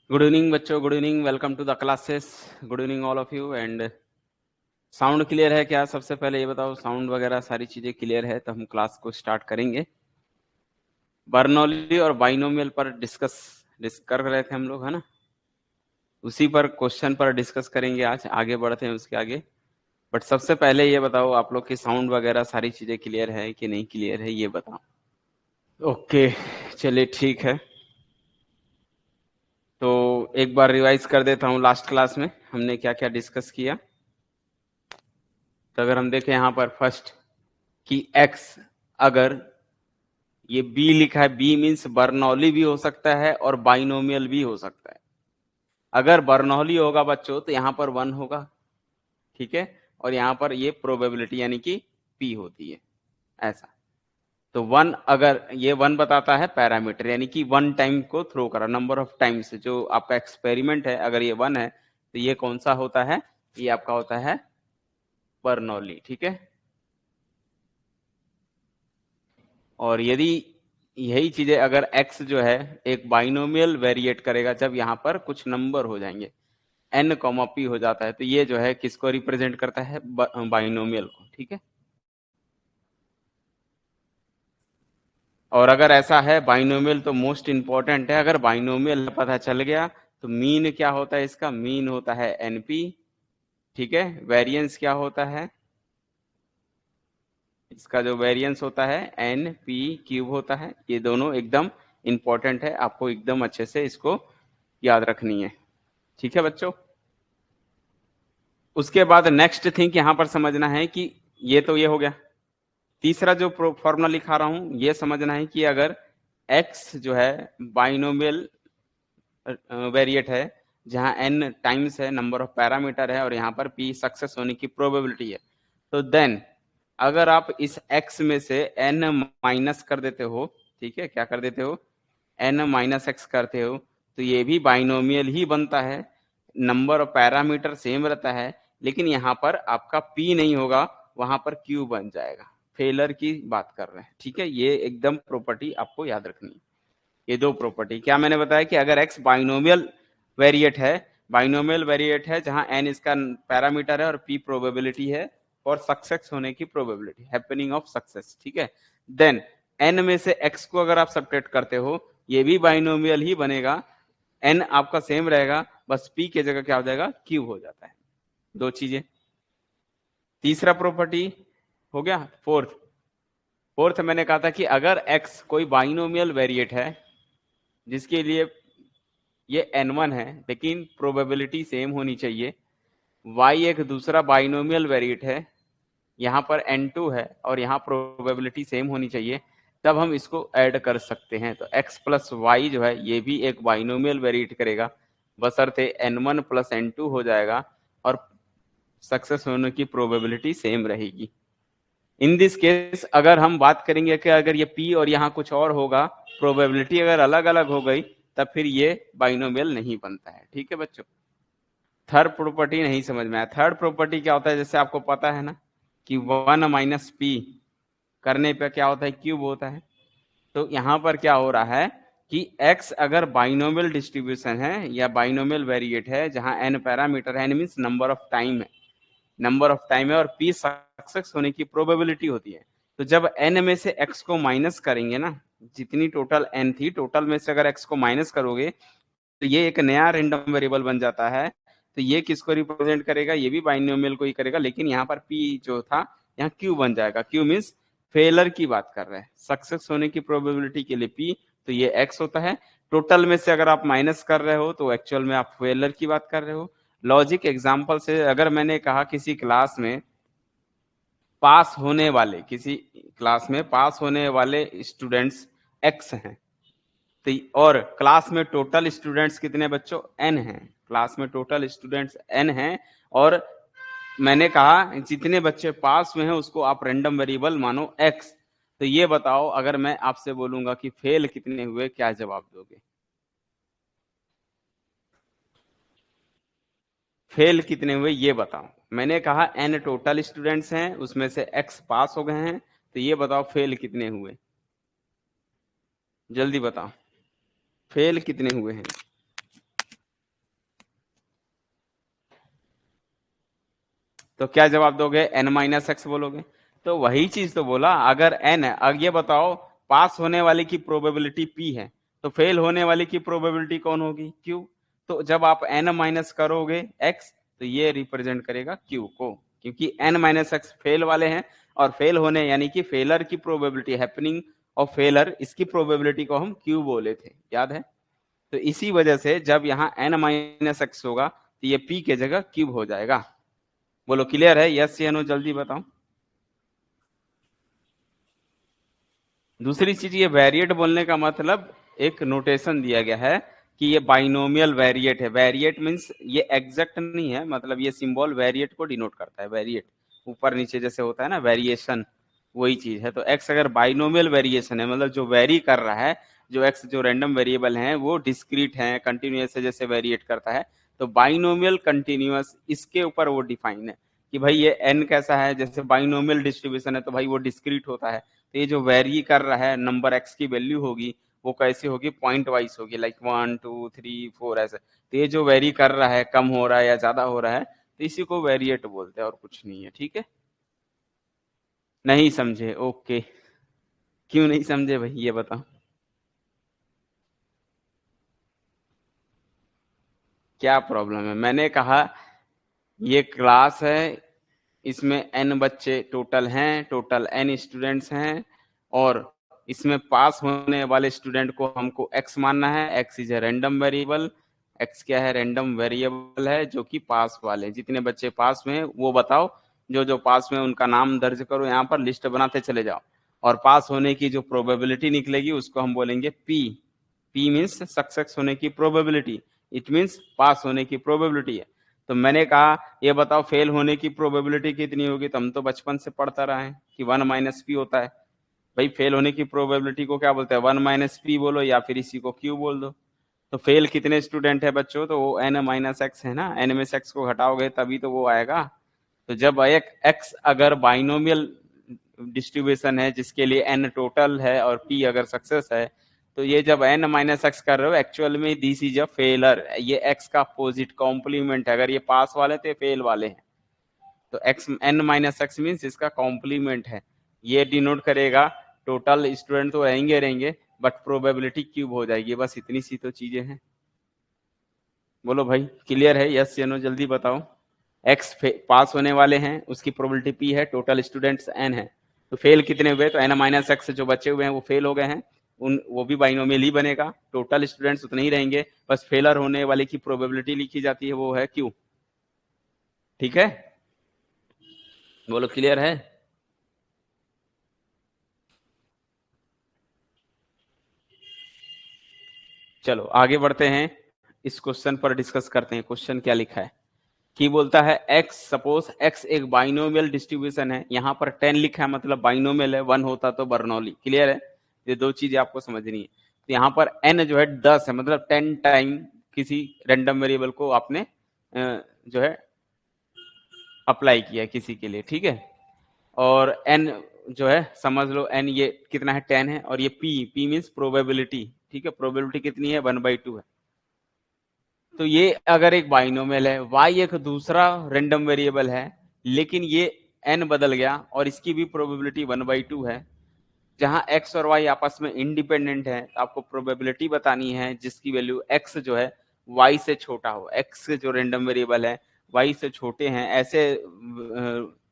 Good evening बच्चों, good evening, welcome to the classes. Good evening all of you. And sound clear है क्या? सबसे पहले ये बताओ, साउंड वगैरह सारी चीजें क्लियर है तो हम क्लास को स्टार्ट करेंगे। बर्नौली और बाइनोमियल पर डिस्कस कर रहे थे हम लोग, है ना? उसी पर क्वेश्चन पर डिस्कस करेंगे आज, आगे बढ़ते हैं उसके आगे। बट सबसे पहले ये बताओ, आप लोग की साउंड वगैरह सारी चीजें क्लियर है कि नहीं क्लियर है, ये बताओ। ओके, चलिए ठीक है। तो एक बार रिवाइज कर देता हूँ, लास्ट क्लास में हमने क्या क्या डिस्कस किया। तो अगर हम देखें यहाँ पर फर्स्ट कि x, अगर ये b लिखा है, b मीन्स बर्नौली भी हो सकता है और बाइनोमियल भी हो सकता है। अगर बर्नौली होगा बच्चों तो यहाँ पर 1 होगा, ठीक है, और यहाँ पर ये प्रोबेबिलिटी यानी कि p होती है, ऐसा। तो 1, अगर ये 1 बताता है पैरामीटर, यानी कि 1 टाइम को थ्रो करा, नंबर ऑफ टाइम्स जो आपका एक्सपेरिमेंट है, अगर ये 1 है तो ये कौन सा होता है? ये आपका होता है बर्नौली, ठीक है। और यदि यही चीजें अगर x जो है एक बाइनोमियल वेरिएट करेगा, जब यहाँ पर कुछ नंबर हो जाएंगे, n, p हो जाता है, तो ये जो है किसको रिप्रेजेंट करता है? बाइनोमियल को, ठीक है। और अगर ऐसा है बाइनोमियल तो मोस्ट इंपॉर्टेंट है, अगर बाइनोमियल पता चल गया तो मीन क्या होता है इसका? मीन होता है np, ठीक है। वेरिएंस क्या होता है इसका? जो वेरिएंस होता है np³ होता है। ये दोनों एकदम इंपॉर्टेंट है, आपको एकदम अच्छे से इसको याद रखनी है, ठीक है बच्चों। उसके बाद नेक्स्ट थिंग यहां पर समझना है कि ये तो ये हो गया। तीसरा जो फॉर्मूला लिखा रहा हूं, ये समझना है कि अगर x जो है बाइनोमियल वेरिएट है, जहां n टाइम्स है, नंबर ऑफ पैरामीटर है, और यहाँ पर p सक्सेस होने की प्रोबेबिलिटी है, तो देन अगर आप इस x में से n माइनस कर देते हो, ठीक है, क्या कर देते हो? n माइनस एक्स करते हो, तो ये भी बाइनोमियल ही बनता है। नंबर ऑफ पैरामीटर सेम रहता है, लेकिन यहाँ पर आपका p नहीं होगा, वहां पर q बन जाएगा। फेलर की बात कर रहे हैं, ठीक है। ये एकदम प्रॉपर्टी आपको याद रखनी है। ये दो प्रॉपर्टी क्या मैंने बताया कि अगर x बाइनोमियल वेरिएट है, बाइनोमियल वेरिएट है जहां n इसका पैरामीटर है और p प्रोबेबिलिटी है, और सक्सेस होने की प्रोबेबिलिटी, हैपनिंग ऑफ सक्सेस, ठीक है। देन n में से x को अगर आप सब्ट्रैक्ट करते हो, ये भी बाइनोमियल ही बनेगा, n आपका सेम रहेगा, बस p के जगह क्या हो जाएगा? q हो जाता है। दो चीजें। तीसरा प्रॉपर्टी हो गया। फोर्थ मैंने कहा था कि अगर x कोई बाइनोमियल वेरिएट है जिसके लिए ये n1 है, लेकिन प्रोबेबिलिटी सेम होनी चाहिए, y एक दूसरा बाइनोमियल वेरिएट है, यहाँ पर n2 है और यहाँ प्रोबेबिलिटी सेम होनी चाहिए, तब हम इसको ऐड कर सकते हैं। तो x प्लस वाई जो है ये भी एक बाइनोमियल वेरिएट करेगा, बशर्ते n1 प्लस n2 हो जाएगा और सक्सेस होने की प्रोबेबिलिटी सेम रहेगी। इन दिस केस अगर हम बात करेंगे कि अगर ये p और यहाँ कुछ और होगा, प्रोबेबिलिटी अगर अलग अलग हो गई, तब फिर ये बाइनोमियल नहीं बनता है, ठीक है बच्चों। थर्ड प्रॉपर्टी नहीं समझ में आया। थर्ड प्रॉपर्टी क्या होता है? जैसे आपको पता है ना कि 1 माइनस p करने पे क्या होता है? क्यूब होता है। तो यहाँ पर क्या हो रहा है कि x अगर बाइनोमियल डिस्ट्रीब्यूशन है या बाइनोमियल वेरिएट है, जहां n पैरामीटर है, n means number of time है, नंबर ऑफ टाइम है, और p सक्सेस होने की प्रोबेबिलिटी होती है। तो जब n में से x को माइनस करेंगे ना, जितनी टोटल n थी, टोटल में से अगर x को माइनस करोगे तो ये एक नया रैंडम वेरिएबल बन जाता है। तो ये किसको रिप्रेजेंट करेगा? ये भी बाइनोमियल को ही करेगा, लेकिन यहाँ पर p जो था यहाँ q बन जाएगा। q मीन्स फेलर की बात कर रहे हैं, सक्सेस होने की प्रोबेबिलिटी के लिए p, तो ये x होता है। टोटल में से अगर आप माइनस कर रहे हो तो एक्चुअल में आप फेलर की बात कर रहे हो। लॉजिक एग्जाम्पल से अगर मैंने कहा किसी क्लास में पास होने वाले, किसी क्लास में पास होने वाले स्टूडेंट्स x हैं, तो और क्लास में टोटल स्टूडेंट्स कितने बच्चों? n हैं। क्लास में टोटल स्टूडेंट्स n हैं, और मैंने कहा जितने बच्चे पास हुए हैं उसको आप रैंडम वेरिएबल मानो x। तो ये बताओ, अगर मैं आपसे बोलूंगा कि फेल कितने हुए, क्या जवाब दोगे? फेल कितने हुए ये बताओ। मैंने कहा n टोटल स्टूडेंट्स हैं, उसमें से x पास हो गए हैं, तो ये बताओ फेल कितने हुए? जल्दी बताओ, फेल कितने हुए हैं? तो क्या जवाब दोगे? n माइनस एक्स बोलोगे। तो वही चीज तो बोला, अगर n है, अब ये बताओ पास होने वाले की प्रोबेबिलिटी p है, तो फेल होने वाले की प्रोबेबिलिटी कौन होगी? q। तो जब आप n माइनस करोगे x, तो ये रिप्रेजेंट करेगा q को, क्योंकि n माइनस एक्स फेल वाले हैं, और फेल होने यानी कि फेलर की प्रोबेबिलिटी, हैपनिंग ऑफ फेलर, इसकी प्रोबेबिलिटी को हम q बोले थे, याद है? तो इसी वजह से जब यहाँ n माइनस एक्स होगा तो ये p के जगह क्यूब हो जाएगा। बोलो क्लियर है? यस या नो, जल्दी बताओ। दूसरी चीज, ये वेरिएट बोलने का मतलब एक नोटेशन दिया गया है कि ये बाइनोमियल वेरिएट है। वेरिएट मीन्स ये एग्जैक्ट नहीं है, मतलब ये सिंबल वेरिएट को डिनोट करता है। वेरिएट ऊपर नीचे जैसे होता है ना, वेरिएशन, वही चीज है। तो एक्स अगर बाइनोमियल वेरिएशन है, मतलब जो वेरी कर रहा है, जो एक्स जो रैंडम वेरिएबल है वो डिस्क्रीट है, कंटिन्यूअस है, जैसे वेरिएट करता है, तो बाइनोमियल कंटिन्यूअस, इसके ऊपर वो डिफाइन है कि भाई ये एन कैसा है। जैसे बाइनोमियल डिस्ट्रीब्यूशन है तो भाई वो डिस्क्रीट होता है। तो ये जो वेरी कर रहा है नंबर एक्स की वैल्यू होगी, वो कैसी होगी? पॉइंट वाइज होगी, लाइक 1 2 3 4 ऐसे। तो ये जो वेरी कर रहा है, कम हो रहा है या ज्यादा हो रहा है, तो इसी को वेरिएट बोलते हैं, और कुछ नहीं है। ठीक है? नहीं समझे? ओके। क्यों नहीं समझे भाई, ये बताओ। क्या प्रॉब्लम है? मैंने कहा ये क्लास है, इसमें n बच्चे टोटल हैं, टोटल n स्टूडेंट्स हैं, और इसमें पास होने वाले स्टूडेंट को हमको x मानना है। x is a random variable. x क्या है? रैंडम वेरिएबल है जो कि पास वाले, जितने बच्चे पास में हैं वो बताओ, जो जो पास में उनका नाम दर्ज करो, यहाँ पर लिस्ट बनाते चले जाओ, और पास होने की जो प्रोबेबिलिटी निकलेगी उसको हम बोलेंगे p। p मीन्स सक्सेस होने की प्रोबेबिलिटी, इट मीन्स पास होने की प्रोबेबिलिटी है। तो मैंने कहा ये बताओ फेल होने की प्रोबेबिलिटी कितनी होगी? तो हम तो बचपन से पढ़ता रहे हैं कि 1 माइनस पी होता है। भाई फेल होने की प्रोबेबिलिटी को क्या बोलते हैं? 1 माइनस पी बोलो, या फिर इसी को क्यू बोल दो। तो फेल कितने स्टूडेंट है बच्चों? तो वो n माइनस एक्स है ना, n में से x को घटाओगे तभी तो वो आएगा। तो जब एक x अगर बाइनोमियल डिस्ट्रीब्यूशन है जिसके लिए n टोटल है और p अगर सक्सेस है, तो ये जब n माइनस एक्स कर रहे हो, एक्चुअल में दिस इज अ फेलर, ये x का अपोजिट कॉम्प्लीमेंट है। अगर ये पास वाले थे, फेल वाले हैं, तो x n minus x means इसका कॉम्प्लीमेंट है। ये डिनोट करेगा टोटल स्टूडेंट तो रहेंगे रहेंगे, बट प्रोबेबिलिटी क्यूब हो जाएगी। बस इतनी सी तो चीजें हैं। बोलो भाई क्लियर है? यस या नो, जल्दी बताओ। एक्स पास होने वाले हैं, उसकी प्रोबेबिलिटी पी है, टोटल स्टूडेंट्स एन है, तो फेल कितने हुए? तो एन माइनस एक्स जो बचे हुए हैं वो फेल हो गए हैं, उन वो भी बाइनोमियल ही बनेगा, टोटल स्टूडेंट्स उतने ही रहेंगे, बस फेलर होने वाले की प्रोबेबिलिटी लिखी जाती है, वो है क्यू। ठीक है? बोलो क्लियर है? चलो आगे बढ़ते हैं, इस क्वेश्चन पर डिस्कस करते हैं। क्वेश्चन क्या लिखा है कि बोलता है x, सपोज x एक बाइनोमियल डिस्ट्रीब्यूशन है। यहाँ पर 10 लिखा है, मतलब बाइनोमियल है, 1 होता तो बर्नौली। क्लियर है? ये दो चीजें आपको समझनी है। तो यहाँ पर n जो है 10 है, मतलब 10 टाइम किसी रैंडम वेरिएबल को आपने जो है अप्लाई किया किसी के लिए। ठीक है? और n जो है समझ लो, n ये कितना है? 10 है, और ये p मीन्स प्रोबेबिलिटी। ठीक है? प्रोबेबिलिटी कितनी है? 1/2 है। तो ये अगर एक बाइनोमियल है, y एक दूसरा रैंडम वेरिएबल है, लेकिन ये n बदल गया और इसकी भी प्रोबेबिलिटी 1/2 है। जहां x और y आपस में इंडिपेंडेंट है, तो आपको प्रोबेबिलिटी बतानी है जिसकी वैल्यू x जो है y से छोटा हो। x जो रैंडम वेरिएबल है y से छोटे हैं, ऐसे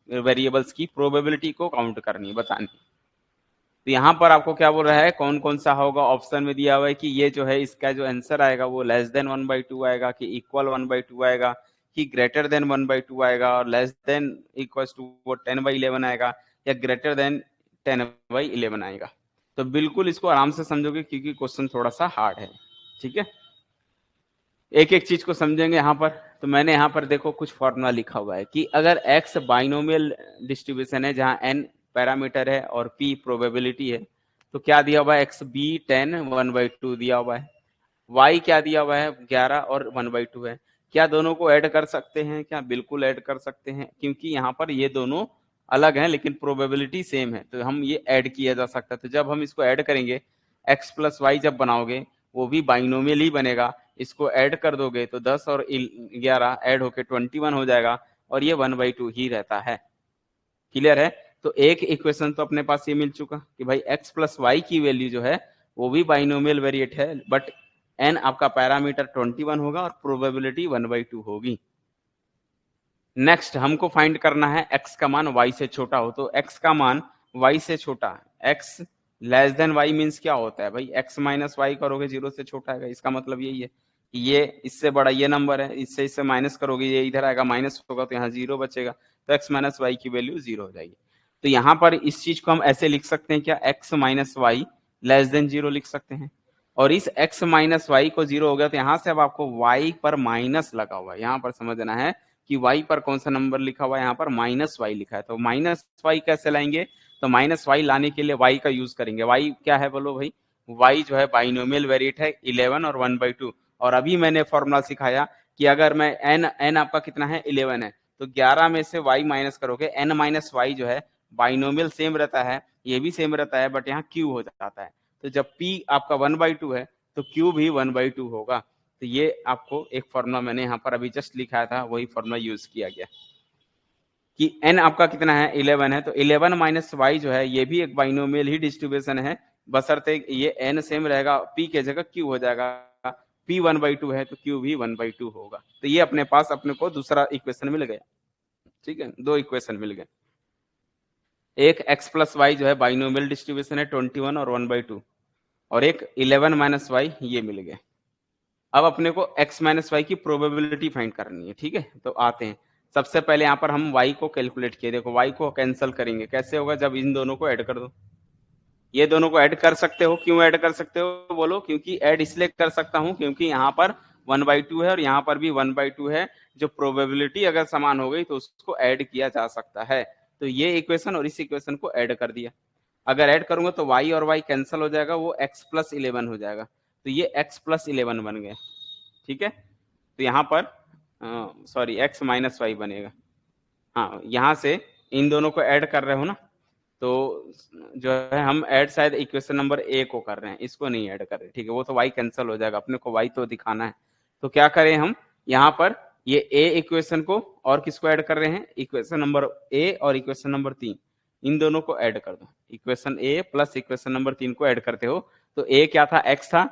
वेरिएबल्स की प्रोबेबिलिटी को काउंट करनी, बतानी। तो यहाँ पर आपको क्या बोल रहा है, कौन कौन सा होगा? ऑप्शन में दिया हुआ है कि ये जो है इसका जो आंसर आएगा वो लेस देन 1/2 आएगा, कि इक्वल 1/2 आएगा, कि ग्रेटर देन 1/2 आएगा, और लेस देन इक्वल टू वो 10/11 आएगा, या ग्रेटर देन 10/11 आएगा। तो बिल्कुल इसको आराम से समझोगे क्योंकि क्वेश्चन थोड़ा सा हार्ड है। ठीक है? एक एक चीज को समझेंगे यहाँ पर। तो मैंने यहाँ पर देखो कुछ फॉर्मूला लिखा हुआ है कि अगर x बाइनोमियल डिस्ट्रीब्यूशन है जहाँ n पैरामीटर है और p प्रोबेबिलिटी है, तो क्या दिया हुआ है? x b 10 1/2 दिया हुआ है। y क्या दिया हुआ है? 11 और 1/2 है। क्या दोनों को ऐड कर सकते हैं? क्या बिल्कुल ऐड कर सकते हैं, क्योंकि यहाँ पर ये दोनों अलग हैं लेकिन प्रोबेबिलिटी सेम है, तो हम ये ऐड किया जा सकता है। तो जब हम इसको ऐड करेंगे, x प्लस वाई जब बनाओगे वो भी बाइनोमियल ही बनेगा। इसको ऐड कर दोगे तो 10 और 11 ऐड होके 21 हो जाएगा, और ये 1/2 ही रहता है। क्लियर है? तो एक इक्वेशन तो अपने पास ये मिल चुका कि भाई x प्लस वाई की वैल्यू जो है वो भी बाइनोमियल वेरिएट है, बट n आपका पैरामीटर 21 होगा और प्रोबेबिलिटी 1/2 होगी। नेक्स्ट हमको फाइंड करना है x का मान y से छोटा हो। तो x का मान y से छोटा, x less than y means क्या होता है भाई, x माइनस वाई करोगे 0 से छोटा है, इसका मतलब यही है कि ये इससे बड़ा ये नंबर है, इससे माइनस करोगे ये इधर आएगा, माइनस होगा तो यहाँ 0 बचेगा, तो x माइनस वाई की वैल्यू 0 हो जाएगी। तो यहाँ पर इस चीज को हम ऐसे लिख सकते हैं क्या, x minus y less than 0 लिख सकते हैं। और इस x माइनस वाई को 0 हो गया तो यहाँ से अब आपको y पर माइनस लगा हुआ है, यहाँ पर समझना है कि y पर कौन सा नंबर लिखा हुआ है, यहाँ पर माइनस वाई लिखा है। तो माइनस वाई कैसे लाएंगे, तो माइनस वाई लाने के लिए y का यूज करेंगे। y क्या है बोलो भाई, y जो है बाइनोमियल वेरिएट है 11 और 1/2। और अभी मैंने फॉर्मूला सिखाया कि अगर मैं n आपका कितना है 11 है, तो 11 में से y माइनस करोगे, n माइनस वाई जो है बाइनोमियल सेम रहता है, ये भी सेम रहता है, बट यहाँ q हो जाता है। तो जब p आपका 1/2 है तो q भी 1/2 होगा। तो ये आपको एक फॉर्मूला मैंने यहाँ पर अभी जस्ट लिखा था, वही फॉर्मूला यूज किया गया कि n आपका कितना है 11 है, तो 11 माइनस वाई जो है ये भी एक बाइनोमियल ही डिस्ट्रीब्यूशन है, बशर्ते ये n सेम रहेगा, p के जगह q हो जाएगा, p 1/2 है तो q भी 1/2 होगा। तो ये अपने पास अपने को दूसरा इक्वेशन मिल गया। ठीक है, दो इक्वेशन मिल गए, एक x प्लस वाई जो है बाइनोमियल डिस्ट्रीब्यूशन है 21 और 1/2, और एक 11 माइनस वाई ये मिल गए। अब अपने को x माइनस वाई की प्रोबेबिलिटी फाइंड करनी है। ठीक है, तो आते हैं, सबसे पहले यहाँ पर हम y को कैलकुलेट किए, देखो y को कैंसिल करेंगे, कैसे होगा, जब इन दोनों को ऐड कर दो। ये दोनों को ऐड कर सकते हो, क्यों ऐड कर सकते हो बोलो, क्योंकि ऐड इसलिए कर सकता हूं क्योंकि यहाँ पर 1/2 है और यहाँ पर भी 1/2 है, जो प्रोबेबिलिटी अगर समान हो गई तो उसको ऐड किया जा सकता है। तो ये इक्वेशन और इस इक्वेशन को ऐड कर दिया, अगर ऐड करूंगा तो y और y कैंसिल हो जाएगा, वो x प्लस 11 हो जाएगा, तो ये x प्लस 11 बन गया। ठीक है, तो यहाँ पर सॉरी x माइनस वाई बनेगा। हाँ, यहाँ से इन दोनों को ऐड कर रहे हो ना, तो जो है हम ऐड शायद इक्वेशन नंबर ए को कर रहे हैं, इसको नहीं ऐड कर रहे। ठीक है, वो तो y कैंसिल हो जाएगा, अपने को y तो दिखाना है। तो क्या करें हम, यहाँ पर ये ए इक्वेशन को और किसको ऐड कर रहे हैं, इक्वेशन नंबर ए और इक्वेशन नंबर 3, इन दोनों को ऐड कर दो। इक्वेशन ए प्लस इक्वेशन नंबर 3 को ऐड करते हो, तो ए क्या था, x था,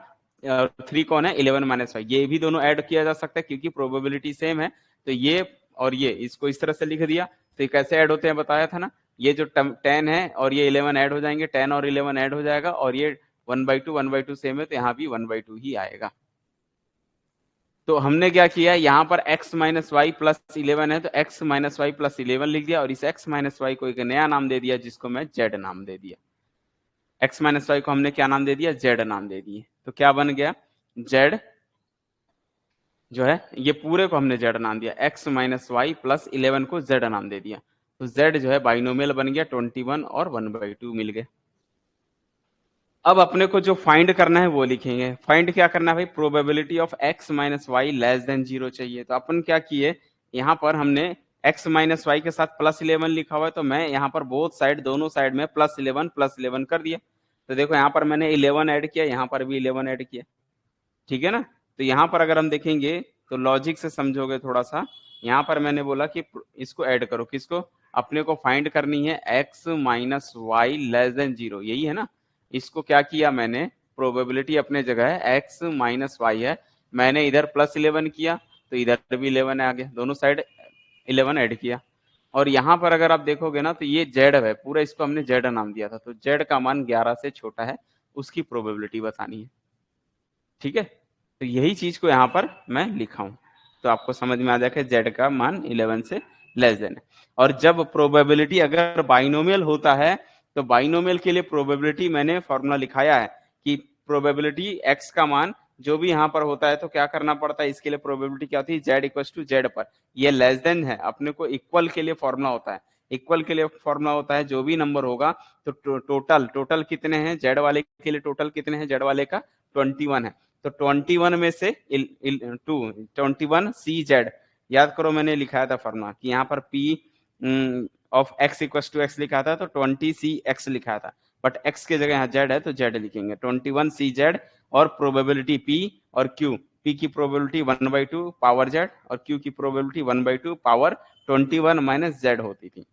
3 कौन है 11 माइनस वाई, ये भी दोनों ऐड किया जा सकता है क्योंकि प्रोबेबिलिटी सेम है। तो ये और ये इसको इस तरह से लिख दिया। तो ये कैसे ऐड होते हैं बताया था ना, ये जो 10 है और ये 11 ऐड हो जाएंगे, 10 और 11 ऐड हो जाएगा, और ये 1/2 सेम है तो यहाँ भी 1/2 ही आएगा। तो हमने क्या किया, यहाँ पर x माइनस वाई प्लस 11 है तो x माइनस वाई प्लस 11 लिख दिया, और इस x माइनस वाई को एक नया नाम दे दिया जिसको मैं z नाम दे दिया। x माइनस वाई को हमने क्या नाम दे दिया, z नाम दे दिए। तो क्या बन गया, z जो है ये पूरे को हमने z नाम दिया, x माइनस वाई प्लस 11 को z नाम दे दिया। तो z जो है बाइनोमियल बन गया 21 और 1/2 मिल गए। अब अपने को जो फाइंड करना है वो लिखेंगे। फाइंड क्या करना है भाई, probability of x minus y less than 0 चाहिए। तो अपन क्या किए, यहाँ पर हमने x माइनस वाई के साथ प्लस 11 लिखा हुआ है, तो मैं यहाँ पर बोथ साइड दोनों साइड में प्लस 11 कर दिया। तो देखो यहाँ पर मैंने 11 ऐड किया, यहाँ पर भी 11 ऐड किया। ठीक है ना, तो यहाँ पर अगर हम देखेंगे तो लॉजिक से समझोगे थोड़ा सा, यहाँ पर मैंने बोला कि इसको ऐड करो, किसको, अपने को फाइंड करनी है x minus y less than 0, यही है ना। इसको क्या किया मैंने, प्रोबेबिलिटी अपने जगह है, x माइनस वाई है, मैंने इधर प्लस 11 किया तो इधर भी 11 आ गया, दोनों साइड 11 ऐड किया। और यहाँ पर अगर आप देखोगे ना तो ये z है पूरा, इसको हमने z नाम दिया था, तो z का मान 11 से छोटा है, उसकी प्रोबेबिलिटी बतानी है। ठीक है, तो यही चीज को यहाँ पर मैं लिखा हूं, तो आपको समझ में आ जाएगा z का मान 11 से लेस देन है। और जब प्रोबेबिलिटी अगर बाइनोमियल होता है तो बाइनोमियल के लिए प्रोबेबिलिटी मैंने फॉर्मूला लिखाया है कि प्रोबेबिलिटी x का मान जो भी यहाँ पर होता है तो क्या करना पड़ता है, इसके लिए प्रोबेबिलिटी क्या होती है, z इक्वल टू जेड पर, ये लेस देन है, अपने को इक्वल के लिए फॉर्मूला होता है। इक्वल के लिए फॉर्मूला होता है जो भी नंबर होगा तो टोटल कितने हैं जेड वाले के लिए, टोटल कितने हैं जेड वाले का 21 है, तो 21 में से 21 सी जेड, याद करो मैंने लिखाया था फॉर्मूला कि यहाँ पर p of x equal to x लिखा था, तो 20 सी एक्स लिखा था, बट x के जगह यहाँ z है तो z लिखेंगे 21 सी जेड, और प्रोबेबिलिटी p और q, p की प्रोबेबिलिटी 1/2 पावर z और q की प्रोबेबिलिटी 1/2 पावर 21 माइनस जेड होती थी।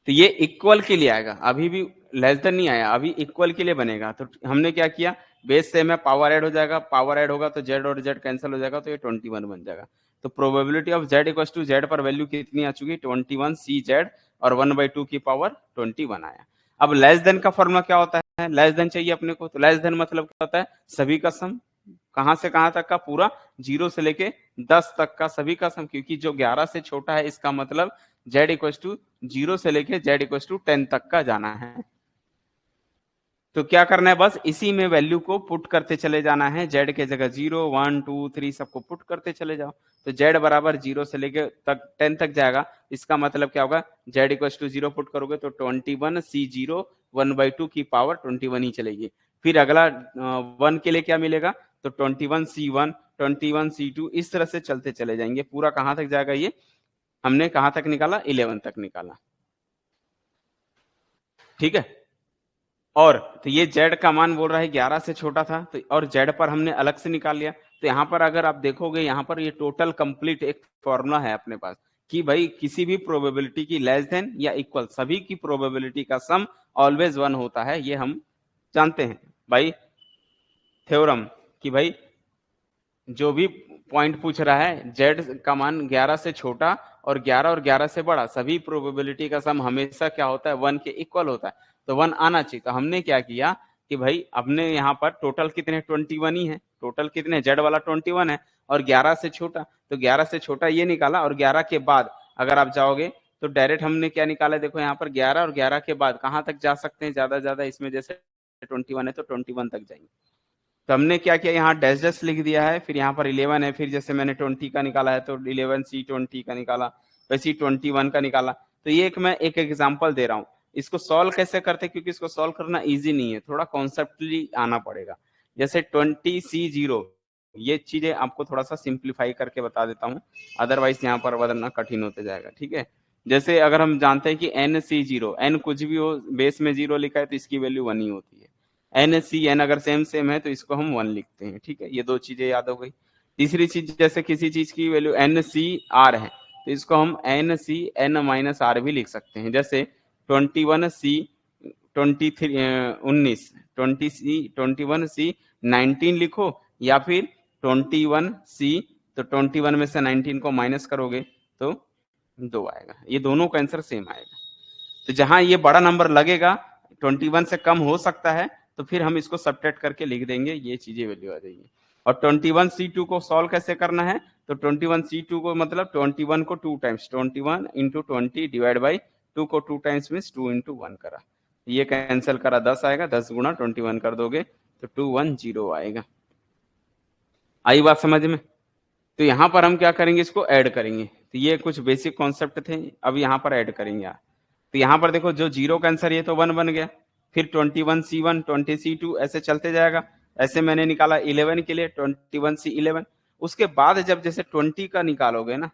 तो ये इक्वल के लिए आएगा, अभी भी लेस देन नहीं आया, अभी इक्वल के लिए बनेगा। तो हमने क्या किया, बेस सेम है, पावर ऐड हो जाएगा, पावर ऐड होगा तो जेड और जेड कैंसिल हो जाएगा, तो ये 21 बन जाएगा। तो probability of z equal to z पर वैल्यू कितनी आ चुकी, 21 सी जेड, और 1/2 की पावर 21 आया। अब लेस देन का फॉर्मूला क्या होता है, लेस देन चाहिए अपने को, तो लेस देन मतलब क्या होता है, सभी का सम, कहां से कहां तक का, पूरा 0 से लेके 10 तक का सभी का सम, क्योंकि जो 11 से छोटा है इसका मतलब z इक्वल टू 0 से लेके z इक्वल टू 10 तक का जाना है। तो क्या करना है, बस इसी में वैल्यू को पुट करते चले जाना है, z के जगह 0 1 2 3 सबको पुट करते चले जाओ। तो z बराबर 0 से लेके तक 10 तक जाएगा, इसका मतलब क्या होगा, z इक्वल टू 0 पुट करोगे तो 21 c0 1/2 की पावर 21 ही चलेगी। फिर अगला 1 के लिए क्या मिलेगा, तो 21 c1 21 c2, इस तरह से चलते चले जाएंगे। पूरा कहां तक जाएगा, ये हमने कहां तक निकाला, 11 तक निकाला, ठीक है। और तो ये z का मान बोल रहा है 11 से छोटा था, तो और z पर हमने अलग से निकाल लिया। तो यहाँ पर अगर आप देखोगे, यहाँ पर ये टोटल कंप्लीट एक फॉर्मूला है अपने पास कि भाई किसी भी प्रोबेबिलिटी की लेस देन या इक्वल, सभी की प्रोबेबिलिटी का सम ऑलवेज 1 होता है, ये हम जानते हैं भाई थ्योरम, कि भाई जो भी पॉइंट पूछ रहा है, z का मान 11 से छोटा और 11 से बड़ा, सभी प्रोबेबिलिटी का सम हमेशा क्या होता है, 1 के इक्वल होता है, तो 1 आना चाहिए। तो हमने क्या किया कि भाई अपने यहाँ पर टोटल कितने, 21 ही है, टोटल कितने, z वाला 21 है, और 11 से छोटा, तो 11 से छोटा ये निकाला, और 11 के बाद अगर आप जाओगे तो डायरेक्ट हमने क्या निकाला, देखो यहाँ पर 11, और 11 के बाद कहाँ तक जा सकते हैं, ज्यादा इसमें जैसे 21 है तो 21 तक जाएंगे। तो हमने क्या किया, यहाँ डैश डैश लिख दिया है, फिर यहाँ पर 11 है, फिर जैसे मैंने 20 का निकाला है तो 11 सी 20 का निकाला, वैसे ही 21 का निकाला। तो ये मैं एक एग्जांपल दे रहा हूँ, इसको सॉल्व कैसे करते हैं, क्योंकि इसको सॉल्व करना इजी नहीं है, थोड़ा कॉन्सेप्टली आना पड़ेगा। जैसे 20 C0, ये चीजें आपको थोड़ा सा सिंप्लीफाई करके बता देता हूँ, अदरवाइज यहाँ पर बदलना कठिन होते जाएगा, ठीक है। जैसे अगर हम जानते हैं कि NC0, n कुछ भी हो, बेस में 0 लिखा है तो इसकी वैल्यू 1 ही होती है। NCN अगर सेम सेम है तो इसको हम 1 लिखते हैं, ठीक है। ये दो चीजें याद हो गई। तीसरी चीज, जैसे किसी चीज की वैल्यू NCR है तो इसको हम NCN-R भी लिख सकते हैं। जैसे 21C 23 19, 21C 19 लिखो, या फिर 21C, तो 21 में से 19 को माइनस करोगे तो 2 आएगा, ये दोनों का आंसर सेम आएगा। तो जहां ये बड़ा नंबर लगेगा, 21 से कम हो सकता है, तो फिर हम इसको सब्ट्रैक्ट करके लिख देंगे, ये चीजें वैल्यू आ जाएगी। और 21C2 को सॉल्व कैसे करना है, तो 21C2 को मतलब 21 को 2 टाइम्स, 21 इंटू 20 डिवाइड बाई 2 को 2 टाइम्स मीन्स 2 इंटू 1 करा, ये कैंसिल करा, 10 आएगा, 10 गुणा 21 कर दोगे तो 210 आएगा। आई बात समझ में। तो यहाँ पर हम क्या करेंगे, इसको ऐड करेंगे। तो ये कुछ बेसिक कॉन्सेप्ट थे, अब यहाँ पर ऐड करेंगे। तो यहाँ पर देखो, जो 0 का आंसर ये तो 1 बन गया, फिर 21C1 20C2 ऐसे चलते जाएगा। ऐसे मैंने निकाला 11 के लिए 21C11। उसके बाद जब जैसे 20 का निकालोगे ना,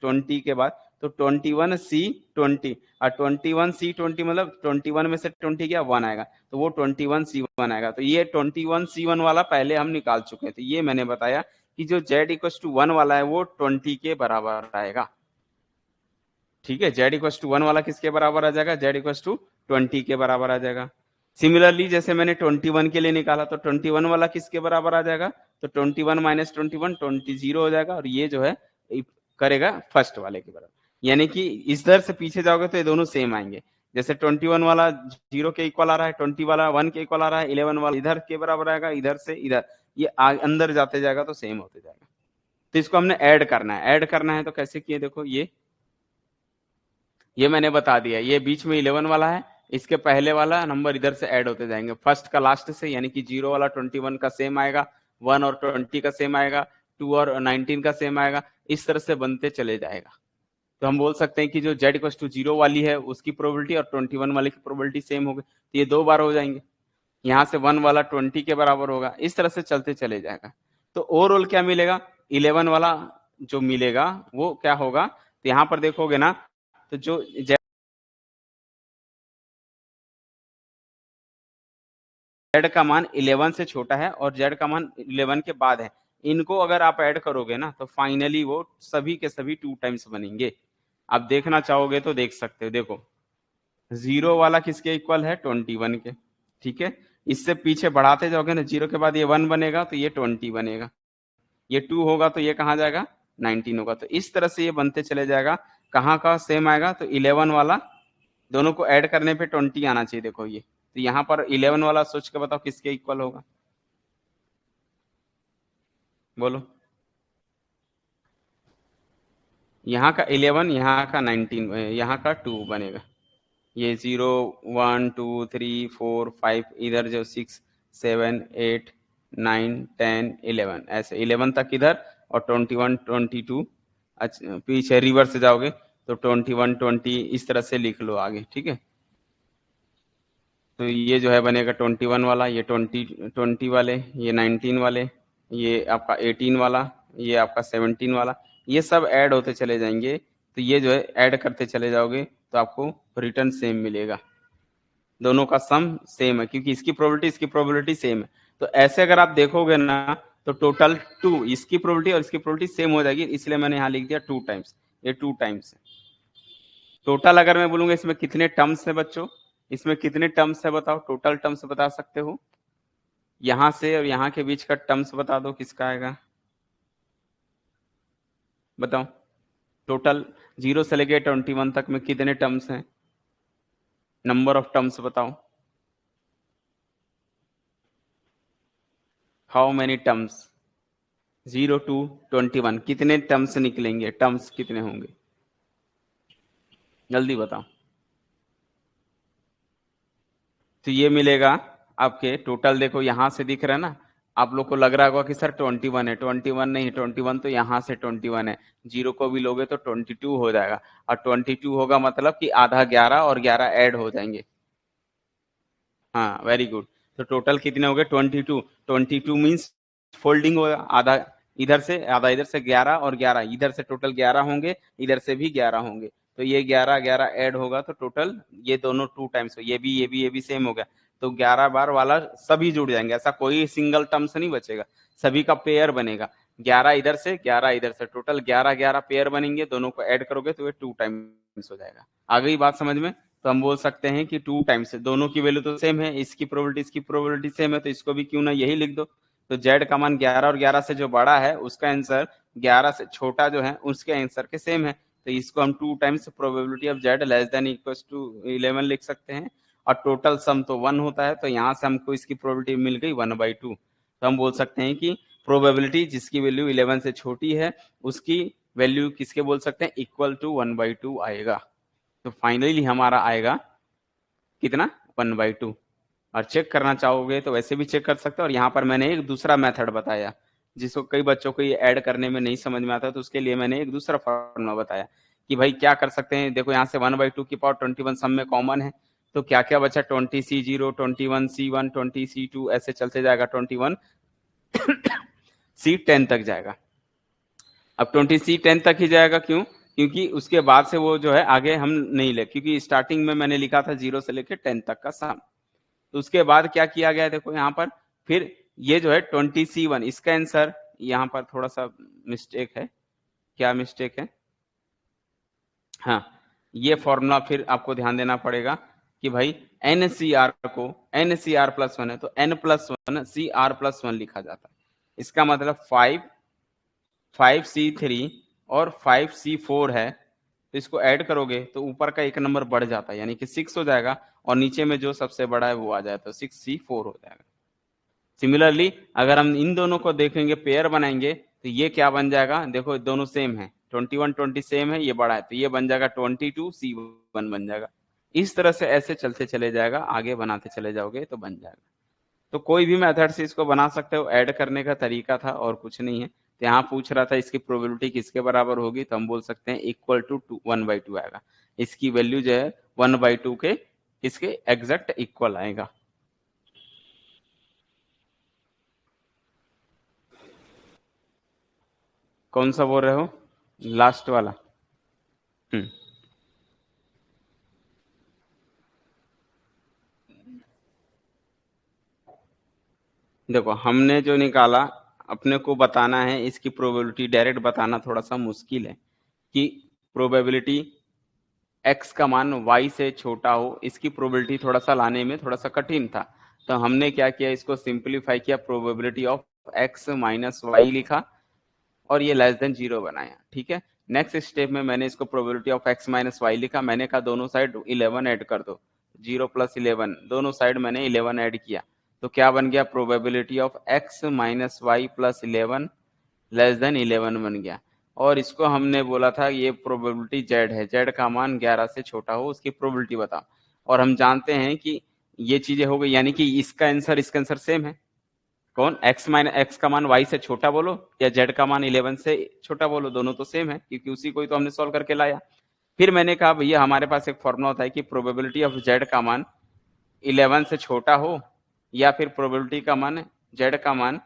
20 के बाद तो 21C20, और 21C20 मतलब 21 में से 20 गया 1 आएगा, तो वो 21C1 आएगा। तो ये 21C1 वाला पहले हम निकाल चुके हैं। तो ये मैंने बताया कि जो z इक्वल टू 1 वाला है वो 20 के बराबर आएगा, ठीक है। z इक्वल टू 1 वाला किसके बराबर आ जाएगा, z इक्वल टू 20 के बराबर आ जाएगा। सिमिलरली जैसे मैंने 21 के लिए निकाला तो 21 वाला किसके बराबर आ जाएगा, तो 21 माइनस 21 20 हो जाएगा, और ये जो है करेगा फर्स्ट वाले के बराबर। यानी कि इधर से पीछे जाओगे तो ये दोनों सेम आएंगे। जैसे 21 वाला 0 के इक्वल आ रहा है, 20 वाला 1 के इक्वल आ रहा है, 11 वाला इधर के बराबर आएगा, इधर से इधर ये अंदर जाते जाएगा तो सेम होते जाएगा। तो इसको हमने ऐड करना है। ऐड करना है तो कैसे किए, देखो ये मैंने बता दिया, ये बीच में 11 वाला है, इसके पहले वाला नंबर इधर से ऐड होते जाएंगे, फर्स्ट का लास्ट से, यानी कि 0 वाला 21 का सेम आएगा, 1 और 20 का सेम आएगा, 2 और 19 का सेम आएगा, इस तरह से बनते चले जाएगा। तो हम बोल सकते हैं कि जो z इक्वल टू 0 वाली है उसकी प्रोबेबिलिटी और 21 वाले की प्रोबेबिलिटी सेम हो गई, तो ये 2 बार हो जाएंगे। यहाँ से 1 वाला 20 के बराबर होगा, इस तरह से चलते चले जाएगा। तो ओवरऑल क्या मिलेगा, 11 वाला जो मिलेगा वो क्या होगा, तो यहाँ पर देखोगे ना, तो जो z का मान 11 से छोटा है और z का मान 11 के बाद है, इनको अगर आप ऐड करोगे ना तो फाइनली वो सभी के सभी 2 टाइम्स बनेंगे। आप देखना चाहोगे तो देख सकते हो, देखो 0 वाला किसके इक्वल है, 21 के, ठीक है। इससे पीछे बढ़ाते जाओगे ना, 0 के बाद ये 1 बनेगा तो ये 20 बनेगा, ये 2 होगा तो ये कहाँ जाएगा, 19 होगा। तो इस तरह से ये बनते चले जाएगा। कहाँ का सेम आएगा, तो 11 वाला दोनों को ऐड करने पे 20 आना चाहिए। देखो ये, तो यहाँ पर 11 वाला सोच के बताओ किसके इक्वल होगा, बोलो। यहाँ का 11, यहाँ का 19, यहाँ का 2 बनेगा। ये 0 1 2 3 4 5, इधर जो 6 7 8 9 10 11, ऐसे 11 तक इधर, और 21 22, अच्छा पीछे रिवर्स से जाओगे तो 21 20, इस तरह से लिख लो आगे, ठीक है। तो ये जो है बनेगा 21 वाला, ये 20 वाले, ये 19 वाले, ये आपका 18 वाला, ये आपका 17 वाला, ये सब ऐड होते चले जाएंगे। तो ये जो है ऐड करते चले जाओगे तो आपको रिटर्न सेम मिलेगा, दोनों का सम सेम है, क्योंकि इसकी प्रोबेबिलिटी सेम है। तो ऐसे अगर आप देखोगे ना तो टोटल 2, इसकी प्रोबेबिलिटी और इसकी प्रोबेबिलिटी सेम हो जाएगी, इसलिए मैंने यहाँ लिख दिया 2 टाइम्स, ये 2 टाइम्स है। टोटल अगर मैं बोलूंगा इसमें कितने टर्म्स है बच्चों, इसमें कितने टर्म्स है बताओ, टोटल टर्म्स बता सकते हो, यहां से और यहां के बीच का टर्म्स बता दो किसका आएगा, बताओ। टोटल 0 से लेके 21 तक में कितने टर्म्स हैं, नंबर ऑफ टर्म्स बताओ, हाउ मेनी टर्म्स, 0 to 21 कितने टर्म्स निकलेंगे, टर्म्स कितने होंगे, जल्दी बताओ। तो ये मिलेगा आपके टोटल, देखो यहां से दिख रहा है ना, आप लोग को लग रहा होगा कि सर 21 है, 21 नहीं, 21 तो यहाँ से 21 है, 0 को भी लोगे तो 22 हो जाएगा, और 22 होगा मतलब कि आधा 11 और 11 ऐड हो जाएंगे। हाँ वेरी गुड। तो टोटल कितने हो गए, 22, 22 मीन्स फोल्डिंग होगा, आधा इधर से आधा इधर से, 11 और 11 इधर से, टोटल 11 होंगे, इधर से भी 11 होंगे। तो ये 11 11 ऐड होगा तो टोटल ये दोनों 2 टाइम्स, ये भी सेम हो गया। तो 11 बार वाला सभी जुड़ जाएंगे, ऐसा कोई सिंगल टर्म से नहीं बचेगा, सभी का पेयर बनेगा, 11 इधर से 11 इधर से, टोटल 11 11 पेयर बनेंगे, दोनों को ऐड करोगे तो ये 2 टाइम्स हो जाएगा। आ गई बात समझ में। तो हम बोल सकते हैं कि 2 टाइम्स, दोनों की वैल्यू तो सेम है, इसकी प्रोबेबिलिटी इसकी प्रोबेबिलिटी सेम है, तो इसको भी क्यों ना यही लिख दो। तो जेड का मान 11 और 11 से जो बड़ा है उसका आंसर 11 से छोटा जो है उसके आंसर के सेम है, तो इसको हम 2 times probability of z less than equal to 11 लिख सकते हैं। और टोटल सम तो 1 होता है, तो यहाँ से हमको इसकी प्रोबेबिलिटी मिल गई 1/2। तो हम बोल सकते हैं कि प्रोबेबिलिटी जिसकी वैल्यू 11 से छोटी है उसकी वैल्यू किसके बोल सकते हैं, इक्वल टू 1/2 आएगा। तो फाइनली हमारा आएगा कितना, 1/2। और चेक करना चाहोगे तो वैसे भी चेक कर सकते हो, और यहाँ पर मैंने एक दूसरा मेथड बताया जिसको कई बच्चों को ये ऐड करने में नहीं समझ में आता, तो उसके लिए मैंने एक दूसरा फॉर्मूला बताया कि भाई क्या कर सकते हैं। देखो यहाँ से 1/2 की पावर 21 सब में कॉमन है, तो क्या क्या बचा, 20C0 21C1 20C2 ऐसे चलते जाएगा, 21C10 तक जाएगा। अब 20C10 तक ही जाएगा, क्यों, क्योंकि उसके बाद से वो जो है आगे हम नहीं ले, क्योंकि स्टार्टिंग में मैंने लिखा था 0 से लेकर 10 तक का सम। तो उसके बाद क्या किया गया है, देखो यहाँ पर फिर ये जो है 20C1, इसका आंसर यहाँ पर थोड़ा सा मिस्टेक है, क्या मिस्टेक है, हाँ ये फॉर्मूला फिर आपको ध्यान देना पड़ेगा कि भाई NCR को, NCR+1 है तो N+1 CR+1 लिखा जाता है। इसका मतलब 5C3 और 5C4 है, तो इसको ऐड करोगे तो ऊपर का एक नंबर बढ़ जाता है, यानी कि 6 हो जाएगा, और नीचे में जो सबसे बड़ा है वो आ जाए तो 6C4 हो जाएगा। सिमिलरली अगर हम इन दोनों को देखेंगे, पेयर बनाएंगे, तो ये क्या बन जाएगा, देखो दोनों सेम है, 21 20 सेम है, ये बड़ा है, तो ये बन जाएगा 22C1 बन जाएगा। इस तरह से ऐसे चलते चले जाएगा, आगे बनाते चले जाओगे तो बन जाएगा। तो कोई भी मेथड से इसको बना सकते हो, ऐड करने का तरीका था और कुछ नहीं है। तो यहाँ पूछ रहा था इसकी प्रोबेबिलिटी किसके बराबर होगी, तो हम बोल सकते हैं इक्वल टू 1/2 आएगा, इसकी वैल्यू जो है 1/2 के इसके एग्जैक्ट इक्वल आएगा। कौन सा बोल रहे हो, लास्ट वाला। हम्म देखो हमने जो निकाला, अपने को बताना है, इसकी प्रोबेबिलिटी डायरेक्ट बताना थोड़ा सा मुश्किल है कि प्रोबेबिलिटी x का मान y से छोटा हो, इसकी प्रोबेबिलिटी थोड़ा सा लाने में थोड़ा सा कठिन था। तो हमने क्या किया, इसको सिंप्लीफाई किया, probability of x minus y लिखा और ये लेस देन 0 बनाया। ठीक है, नेक्स्ट स्टेप में मैंने इसको probability of x minus y लिखा। मैंने कहा दोनों साइड 11 ऐड कर दो, 0 प्लस 11, दोनों साइड मैंने 11 ऐड किया तो क्या बन गया, probability of x minus y plus 11 less than 11 बन गया। और इसको हमने बोला था ये प्रोबेबिलिटी z है, z का मान 11 से छोटा हो उसकी प्रोबेबिलिटी बताओ। और हम जानते हैं कि ये चीजें हो गई, यानी कि इसका आंसर सेम है। कौन, x का मान y से छोटा बोलो या z का मान 11 से छोटा बोलो, दोनों तो सेम है क्योंकि उसी को ही तो हमने सॉल्व करके लाया। फिर मैंने कहा भैया हमारे पास एक फॉर्मूला होता है कि प्रोबेबिलिटी ऑफ z का मान 11 से छोटा हो या फिर प्रोबेबिलिटी का मान z का मान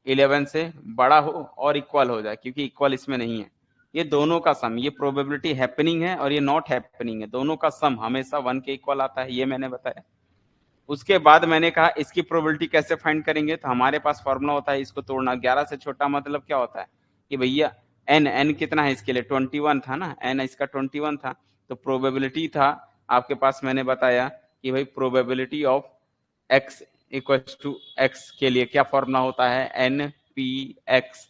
11 से बड़ा हो और इक्वल हो जाए, क्योंकि इक्वल इसमें नहीं है। ये दोनों का सम, ये प्रोबेबिलिटी हैपनिंग है और ये नॉट हैपनिंग है, दोनों का सम हमेशा 1 के इक्वल आता है, ये मैंने बताया। उसके बाद मैंने कहा इसकी प्रोबेबिलिटी कैसे फाइंड करेंगे, तो हमारे पास फॉर्मूला होता है इसको तोड़ना। 11 से छोटा मतलब क्या होता है कि भैया n कितना है इसके लिए, 21 था ना, n इसका 21 था। तो प्रोबेबिलिटी था आपके पास, मैंने बताया कि भाई probability of x equal to x के लिए क्या फॉर्मूला होता है, NCX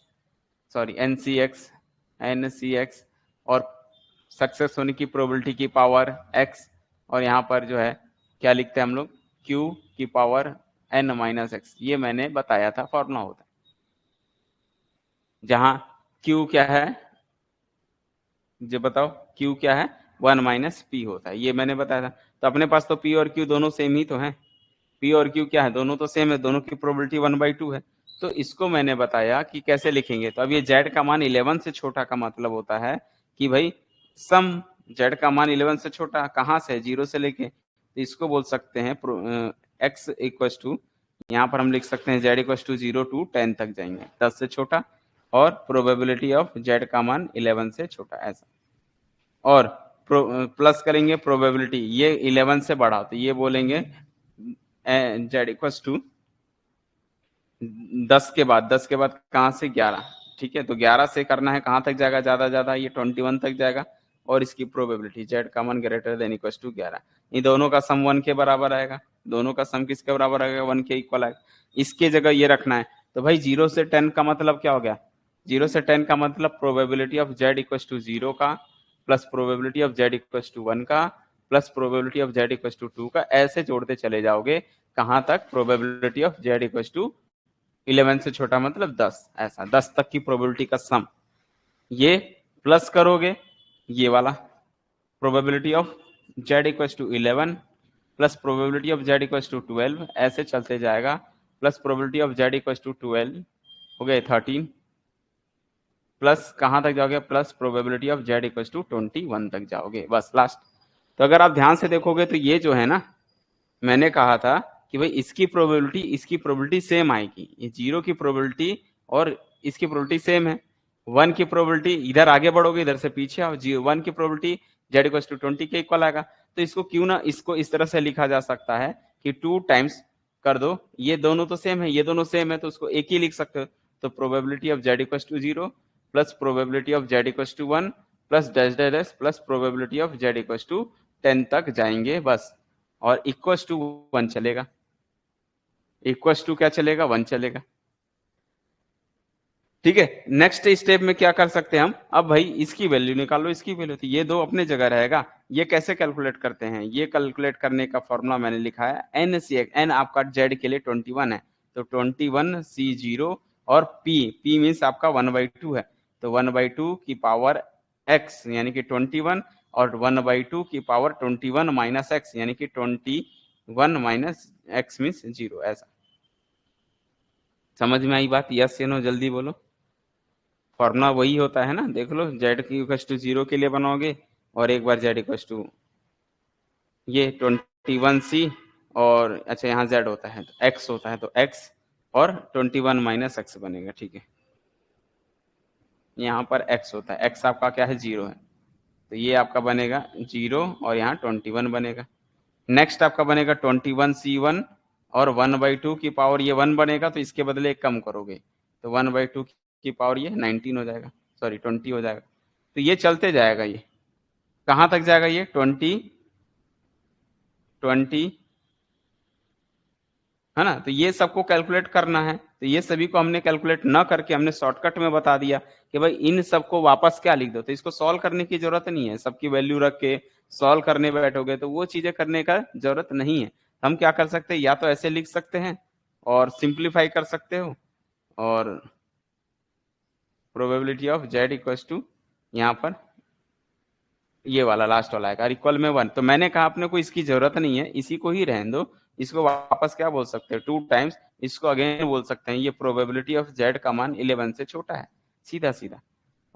और सक्सेस होने की प्रोबेबिलिटी की पावर x, और यहाँ पर जो है क्या लिखते हैं हम लोग, q की पावर n माइनस एक्स, ये मैंने बताया था फॉर्मूला होता है। जहां q क्या है, जो बताओ q क्या है, 1 माइनस p होता है, ये मैंने बताया था। तो अपने पास तो p और q दोनों सेम ही तो हैं, p और q क्या है, दोनों तो सेम है, दोनों की प्रोबेबिलिटी 1/2 है। तो इसको मैंने बताया कि कैसे लिखेंगे। तो अब ये z का मान 11 से छोटा का मतलब होता है कि भाई सम z का मान 11 से छोटा, कहाँ से, 0 से लेके, तो इसको बोल सकते हैं x इक्वल टू, यहाँ पर हम लिख सकते हैं z इक्वल टू 0 to 10 तक जाएंगे, 10 से छोटा, और प्रोबेबिलिटी ऑफ z का मान 11 से छोटा, ऐसा। और प्लस करेंगे प्रोबेबिलिटी, ये 11 से बड़ा, तो ये बोलेंगे z इक्वल टू 10 के बाद कहाँ से, 11। ठीक है, तो 11 से करना है, कहाँ तक जाएगा, ज्यादा ये 21 तक जाएगा। और इसकी प्रोबेबिलिटी z का मान ग्रेटर देन इक्वल टू 11, इन दोनों का सम 1 के बराबर आएगा, दोनों का सम किसके बराबर आएगा, 1 के इक्वल आएगा। इसके जगह ये रखना है। तो भाई 0 से 10 का मतलब क्या हो गया, 0 से 10 का मतलब probability of z equal to 0 का plus probability of z equal to 1 का plus probability of z equal to 2 का, ऐसे जोड़ते चले जाओगे कहाँ तक, probability of z equal to 11 से छोटा मतलब 10, ऐसा 10 तक की प्रोबेबिलिटी का सम। ये प्लस करोगे ये वाला, probability of z equal to 11 plus probability of z equal to 12, ऐसे चलते जाएगा, plus probability of z equal to 12 हो गए 13, प्लस कहाँ तक जाओगे, plus probability of z equal to 21 तक जाओगे, बस लास्ट। तो अगर आप ध्यान से देखोगे तो ये जो है ना, मैंने कहा था कि भाई इसकी प्रोबेबिलिटी सेम आएगी, ये 0 की प्रोबेबिलिटी और इसकी प्रोबेबिलिटी सेम है। 1 की प्रोबेबिलिटी, इधर आगे बढ़ोगे इधर से पीछे आओ, 1 की प्रोबेबिलिटी z इक्वल टू 20 के इक्वल आएगा। तो इसको क्यों ना, इसको इस तरह से लिखा जा सकता है कि 2 टाइम्स कर दो, ये दोनों तो सेम है, ये दोनों सेम है, तो उसको एक ही लिख सकते हो। तो probability of z equal to 0 plus probability of z equal to 1 plus dash dash dash plus probability of z equal to 10 तक जाएंगे बस। और इक्वल्स टू 1 चलेगा, इक्वल्स टू क्या चलेगा, 1 चलेगा। ठीक है, नेक्स्ट स्टेप में क्या कर सकते हैं हम, अब भाई इसकी वैल्यू निकालो, इसकी वैल्यू, तो ये दो अपने जगह रहेगा। ये कैसे कैलकुलेट करते हैं, ये कैलकुलेट करने का फॉर्मूला मैंने लिखा है n आपका z के लिए 21 है, तो 21c0 और p मीन्स आपका 1/2 है, तो 1/2 की पावर x यानी कि 21 और 1/2 की पावर 21 माइनस एक्स यानी कि 21 माइनस एक्स मीन्स 0, ऐसा। समझ में आई बात, यस या नो, जल्दी बोलो। फॉर्मूला वही होता है ना, देख लो, z की इक्वल टू 0 के लिए बनाओगे और एक बार z इक्वल टू ये 21c और अच्छा यहाँ z होता है तो x होता है, तो x और 21 माइनस एक्स बनेगा। ठीक है, यहाँ पर x होता है, x आपका क्या है, 0 है, तो ये आपका बनेगा 0 और यहाँ 21 बनेगा। नेक्स्ट आपका बनेगा 21c1 और 1/2 की पावर ये 1 बनेगा, तो इसके बदले एक कम करोगे तो 1/2 की पावर ये 19 हो जाएगा, सॉरी 20 हो जाएगा। तो ये चलते जाएगा, ये कहाँ तक जाएगा, ये 20 है ना। तो ये सबको कैलकुलेट करना है, तो ये सभी को हमने कैलकुलेट न करके हमने शॉर्टकट में बता दिया कि भाई इन सबको वापस क्या लिख दो। तो इसको सॉल्व करने की जरूरत नहीं है, सबकी वैल्यू रख के सॉल्व करने बैठोगे तो वो चीजें करने का जरूरत नहीं है। हम क्या कर सकते हैं, या तो ऐसे लिख सकते हैं और सिंप्लीफाई कर सकते हो, और probability of z equals to यहाँ पर ये वाला लास्ट वाला है इक्वल में 1। तो मैंने कहा अपने को इसकी जरूरत नहीं है, इसी को ही रहने दो। इसको वापस क्या बोल सकते हैं, 2 टाइम्स, इसको अगेन बोल सकते हैं ये प्रोबेबिलिटी ऑफ जेड का मान 11 से छोटा है, सीधा सीधा।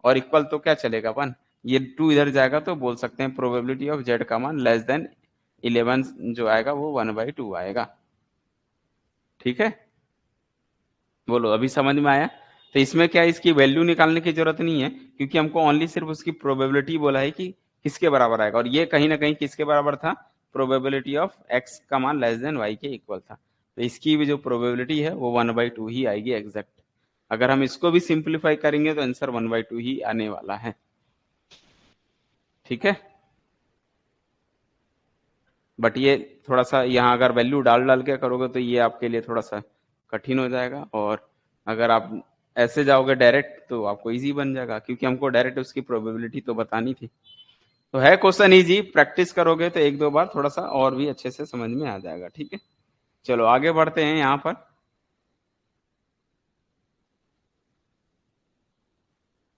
और इक्वल तो क्या चलेगा 1, ये 2 इधर जाएगा तो बोल सकते हैं प्रोबेबिलिटी ऑफ जेड का मान लेस देन 11 जो आएगा वो 1/2 आएगा। ठीक है, बोलो अभी समझ में आया। तो इसमें क्या इसकी वैल्यू निकालने की जरूरत नहीं है, क्योंकि हमको ओनली सिर्फ उसकी प्रोबेबिलिटी बोला है कि किसके बराबर आएगा, और ये कहीं ना कहीं किसके बराबर था, प्रोबेबिलिटी ऑफ एक्स का मान लेस देन वाई के इक्वल था। तो इसकी भी जो प्रोबेबिलिटी है वो 1/2 ही आएगी एग्जैक्ट। अगर हम इसको भी सिंप्लीफाई करेंगे तो आंसर 1/2 ही आने वाला है। ठीक है, बट ये थोड़ा सा यहाँ अगर वैल्यू डाल डाल के करोगे तो ये आपके लिए थोड़ा सा कठिन हो जाएगा, और अगर आप ऐसे जाओगे डायरेक्ट तो आपको इजी बन जाएगा, क्योंकि हमको डायरेक्ट उसकी प्रोबेबिलिटी तो बतानी थी। तो है क्वेश्चन इजी, प्रैक्टिस करोगे तो एक दो बार थोड़ा सा और भी अच्छे से समझ में आ जाएगा। ठीक है, चलो आगे बढ़ते हैं। यहाँ पर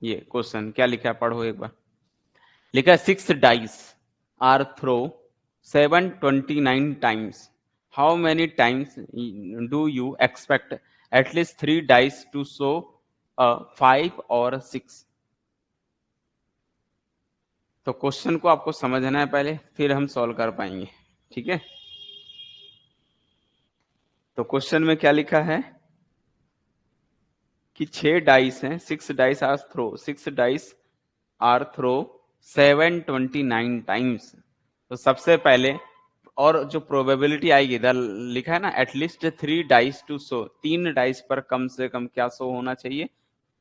ये क्वेश्चन क्या लिखा है, पढ़ो एक बार। लिखा है 6 dice are throw 729 times, how many times do you expect at least 3 dice to show 5 और 6। तो क्वेश्चन को आपको समझना है पहले, फिर हम सॉल्व कर पाएंगे। ठीक है, तो क्वेश्चन में क्या लिखा है कि 6 डाइस हैं, 6 dice are throw, 6 dice are throw 729 times. तो सबसे पहले, और जो प्रोबेबिलिटी आएगी इधर लिखा है ना at least 3 dice to show, 3 dice पर कम से कम क्या शो होना चाहिए,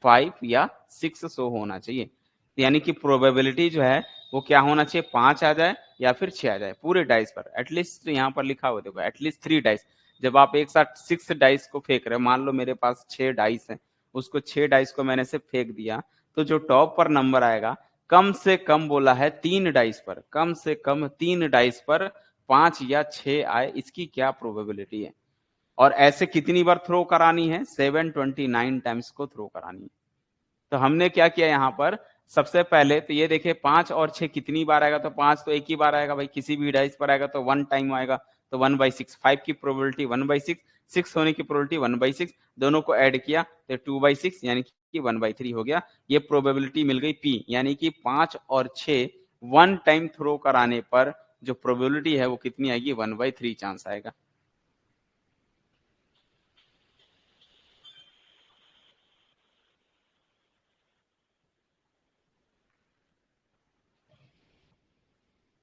5 या 6 शो होना चाहिए। यानी कि प्रोबेबिलिटी जो है वो क्या होना चाहिए, 5 आ जाए या फिर 6 आ जाए पूरे डाइस पर। एटलीस्ट यहाँ पर लिखा हुआ देखो, एटलीस्ट 3 डाइस। जब आप एक साथ 6 डाइस को फेंक रहे हो, मान लो मेरे पास 6 डाइस है, उसको 6 डाइस को मैंने से फेंक दिया, तो जो टॉप पर नंबर आएगा, कम से कम बोला है 3 डाइस पर, कम से कम 3 डाइस पर 5 या 6 आए, इसकी क्या प्रोबेबिलिटी है। और ऐसे कितनी बार थ्रो करानी है, 729 टाइम्स को थ्रो करानी है। तो हमने क्या किया यहाँ पर, सबसे पहले तो ये देखिए 5 और 6 कितनी बार आएगा, तो 5 तो एक ही बार आएगा भाई, किसी भी डाइस पर आएगा तो 1 टाइम आएगा, तो 1/6। 5 की प्रोबेबिलिटी 1/6, 6 होने की प्रोबेबिलिटी 1/6, दोनों को ऐड किया तो 2/6 यानी कि 1/3 हो गया। ये प्रोबेबिलिटी मिल गई P, यानी कि 5 और 6 1 टाइम थ्रो कराने पर जो प्रोबेबिलिटी है वो कितनी आएगी, 1/3 चांस आएगा।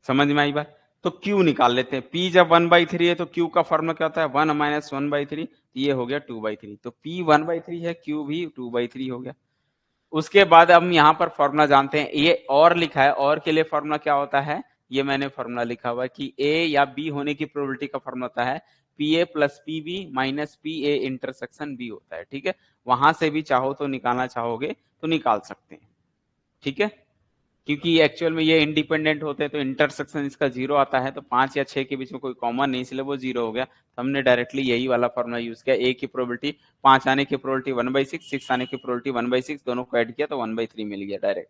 समझ में आई बात। तो Q निकाल लेते हैं। P जब 1/3 है तो Q का फॉर्मूला क्या होता है, 1 - 1/3, ये हो गया 2/3। तो P 1/3 है, Q भी 2/3 हो गया। उसके बाद हम यहाँ पर फॉर्मूला जानते हैं, ये और लिखा है, और के लिए फॉर्मूला क्या होता है, ये मैंने फॉर्मूला लिखा हुआ है कि A या B होने की प्रोबेबिलिटी का फॉर्मूला होता है PA + PB - PA intersection B होता है। ठीक है, वहां से भी चाहो तो निकालना चाहोगे तो निकाल सकते हैं। ठीक है, क्योंकि एक्चुअल में ये इंडिपेंडेंट होते हैं तो इंटरसेक्शन इसका 0 आता है, तो 5 या 6 के बीच में कोई कॉमन नहीं, इसलिए वो 0 हो गया। तो हमने डायरेक्टली यही वाला फॉर्मूला यूज किया, ए की प्रोबेबिलिटी 5 आने की प्रोबेबिलिटी 1/6, 6 आने की प्रोबेबिलिटी 1/6, दोनों को ऐड किया तो 1/3 मिल गया डायरेक्ट।